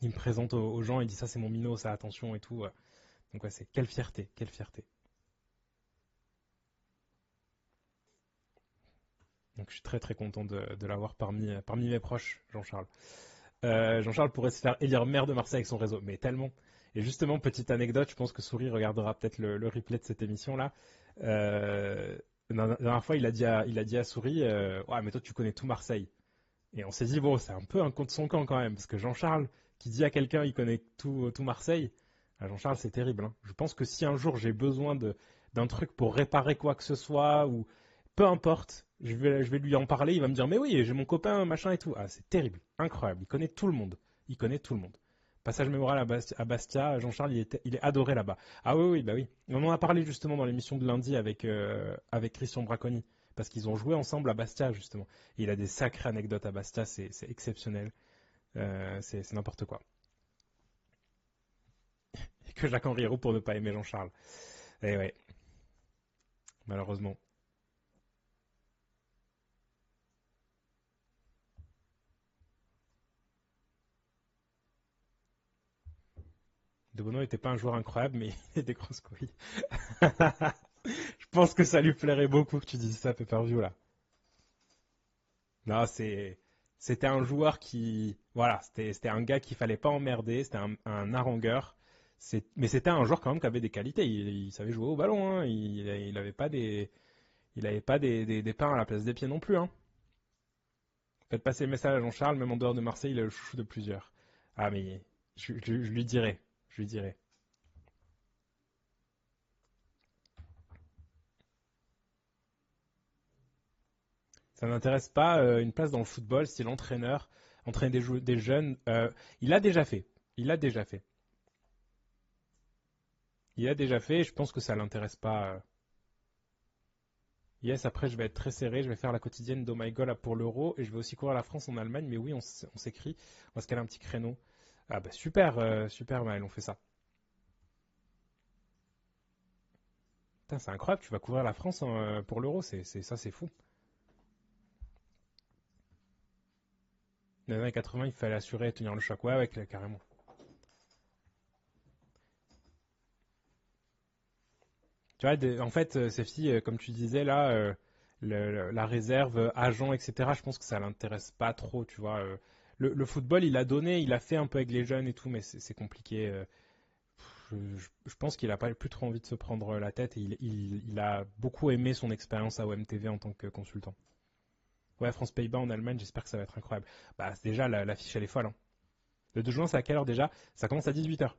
Il me présente aux gens, il dit ça c'est mon minot, ça attention et tout. Donc ouais, c'est quelle fierté, quelle fierté. Donc je suis très très content de l'avoir parmi mes proches, Jean-Charles. Jean-Charles pourrait se faire élire maire de Marseille avec son réseau, mais tellement. Et justement, petite anecdote, je pense que Souris regardera peut-être le replay de cette émission-là. La dernière fois, il a dit à Souris, ouais, mais toi tu connais tout Marseille. Et on s'est dit, bon, c'est un peu un contre son camp quand même, parce que Jean-Charles, qui dit à quelqu'un, il connaît tout Marseille, Jean-Charles, c'est terrible, hein. Je pense que si un jour j'ai besoin d'un truc pour réparer quoi que ce soit, ou peu importe, je vais lui en parler, il va me dire, mais oui, j'ai mon copain, machin et tout. Ah, c'est terrible, incroyable, il connaît tout le monde. Il connaît tout le monde. Passage mémoral à Bastia, Jean-Charles, il est adoré là-bas. Ah oui, oui, bah oui. On en a parlé justement dans l'émission de lundi avec Christian Braconi, parce qu'ils ont joué ensemble à Bastia, justement. Et il a des sacrées anecdotes à Bastia, c'est exceptionnel. C'est n'importe quoi. Et que Jacques-Henri Héroux pour ne pas aimer Jean-Charles. Eh ouais, malheureusement. De Bono n'était pas un joueur incroyable, mais il a des grosses couilles. Je pense que ça lui plairait beaucoup que tu dises ça, Pay-Per-View, là. Non, c'était un joueur qui, voilà, c'était un gars qu'il fallait pas emmerder, c'était un harangueur. Mais c'était un joueur quand même qui avait des qualités. Il savait jouer au ballon, hein. Il avait pas des pains à la place des pieds non plus, hein. Faites passer le message à Jean-Charles, même en dehors de Marseille, il est le chouchou de plusieurs. Ah, mais je lui dirai, je lui dirai. Ça n'intéresse pas une place dans le football, si l'entraîneur entraîne des jeunes. Il l'a déjà fait. Il l'a déjà fait. Il l'a déjà fait. Et je pense que ça l'intéresse pas. Yes, après je vais être très serré. Je vais faire la quotidienne d'Oh My God là, pour l'Euro et je vais aussi courir la France en Allemagne. Mais oui, on s'écrit. On va se caler un petit créneau. Ah bah super, super Maël, on fait ça. Putain, c'est incroyable. Tu vas couvrir la France pour l'Euro. Ça, c'est fou. Dans les années 80, il fallait assurer et tenir le choc. Ouais, ouais, carrément. Tu vois, en fait, ces filles, comme tu disais là, la réserve, agent, etc., je pense que ça l'intéresse pas trop, tu vois. Le football, il a donné, il a fait un peu avec les jeunes et tout, mais c'est compliqué. Je pense qu'il a pas plus trop envie de se prendre la tête et il a beaucoup aimé son expérience à OMTV en tant que consultant. Ouais, France-Pays-Bas en Allemagne, j'espère que ça va être incroyable. Bah, déjà, l'affiche, elle est folle, hein. Le 2 juin, c'est à quelle heure déjà? Ça commence à 18h.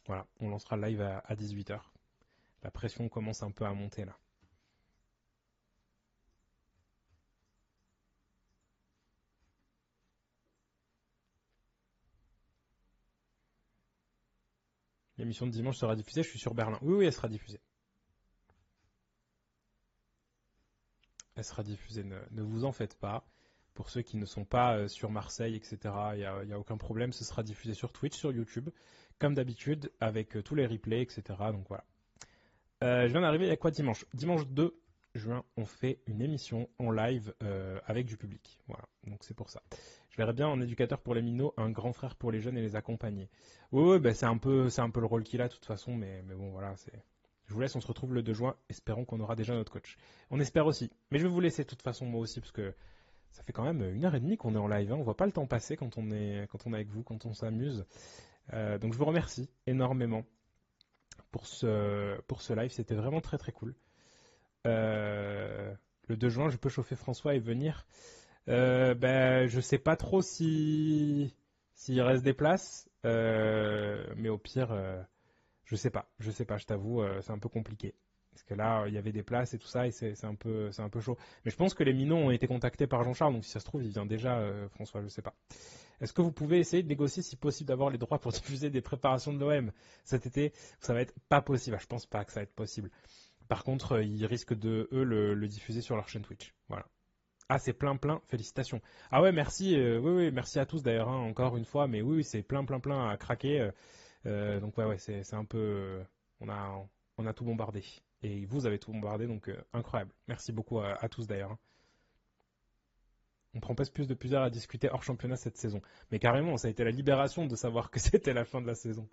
Voilà, on lancera le live à 18h. La pression commence un peu à monter là. L'émission de dimanche sera diffusée, je suis sur Berlin. Oui, oui, elle sera diffusée. Elle sera diffusée, ne vous en faites pas. Pour ceux qui ne sont pas sur Marseille, etc., il y a aucun problème. Ce sera diffusé sur Twitch, sur YouTube, comme d'habitude, avec tous les replays, etc. Donc voilà. Je viens d'arriver, il y a quoi dimanche? Dimanche 2 juin, on fait une émission en live avec du public. Voilà, donc c'est pour ça. Je verrais bien en éducateur pour les minots, un grand frère pour les jeunes et les accompagner. Oui, oui, bah, c'est un peu le rôle qu'il a de toute façon, mais bon, voilà, c'est. Je vous laisse, on se retrouve le 2 juin. Espérons qu'on aura déjà notre coach. On espère aussi. Mais je vais vous laisser de toute façon, moi aussi, parce que ça fait quand même 1 heure et demie qu'on est en live, hein. On voit pas le temps passer quand on est avec vous, quand on s'amuse. Donc je vous remercie énormément pour ce live. C'était vraiment très très cool. Euh, le 2 juin, je peux chauffer François et venir. Ben, je sais pas trop s'il reste des places, mais au pire, je sais pas, je t'avoue, c'est un peu compliqué. Parce que là, il y avait des places et tout ça, et c'est un peu chaud. Mais je pense que les minots ont été contactés par Jean-Charles, donc si ça se trouve, il vient déjà, François, je sais pas. Est-ce que vous pouvez essayer de négocier, si possible, d'avoir les droits pour diffuser des préparations de l'OM cet été? Ça va être pas possible. Ah, je pense pas que ça va être possible. Par contre, ils risquent de, eux, le diffuser sur leur chaîne Twitch. Voilà. Ah, c'est plein, plein. Félicitations. Ah ouais, merci. Oui, oui, merci à tous d'ailleurs, hein, encore une fois. Mais oui, oui, c'est plein, plein, plein à craquer. Donc ouais, ouais, c'est un peu. On a tout bombardé. Et vous avez tout bombardé, donc incroyable. Merci beaucoup à tous d'ailleurs, hein. On prend pas plus de plusieurs à discuter hors championnat cette saison. Mais carrément, ça a été la libération de savoir que c'était la fin de la saison.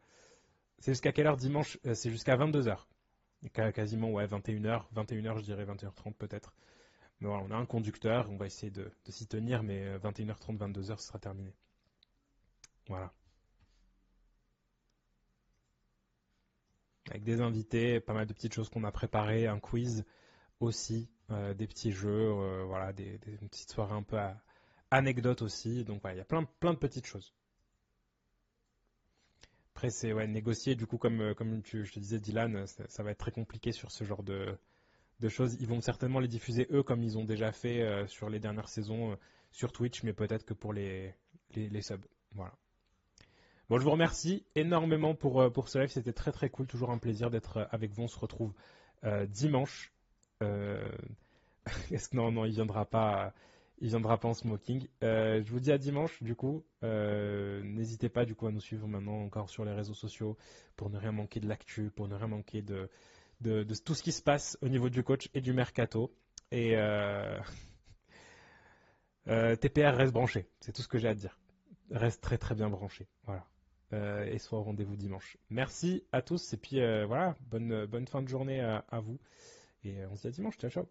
C'est jusqu'à quelle heure dimanche? C'est jusqu'à 22h. Quasiment, ouais, 21h. 21h, je dirais 21h30 peut-être. Mais voilà, on a un conducteur, on va essayer de s'y tenir, mais 21h30, 22h, ce sera terminé. Voilà. Avec des invités, pas mal de petites choses qu'on a préparées, un quiz aussi, des petits jeux, voilà, une petite soirée un peu anecdote aussi. Donc voilà, il y a plein de petites choses. Après, c'est ouais, négocier, du coup, comme je te disais, Dylan, ça va être très compliqué sur ce genre de choses. Ils vont certainement les diffuser eux, comme ils ont déjà fait sur les dernières saisons sur Twitch, mais peut-être que pour les subs. Voilà. Bon, je vous remercie énormément pour ce live. C'était très très cool. Toujours un plaisir d'être avec vous. On se retrouve dimanche. Euh, non, non, il viendra pas. Il viendra pas en smoking. Je vous dis à dimanche, du coup. N'hésitez pas, du coup, à nous suivre maintenant encore sur les réseaux sociaux pour ne rien manquer de l'actu, pour ne rien manquer de tout ce qui se passe au niveau du coach et du mercato. Et TPR reste branché. C'est tout ce que j'ai à dire. Reste très très bien branché. Voilà. Et soit au rendez-vous dimanche. Merci à tous et puis voilà, bonne fin de journée à vous et on se dit à dimanche. Ciao ciao.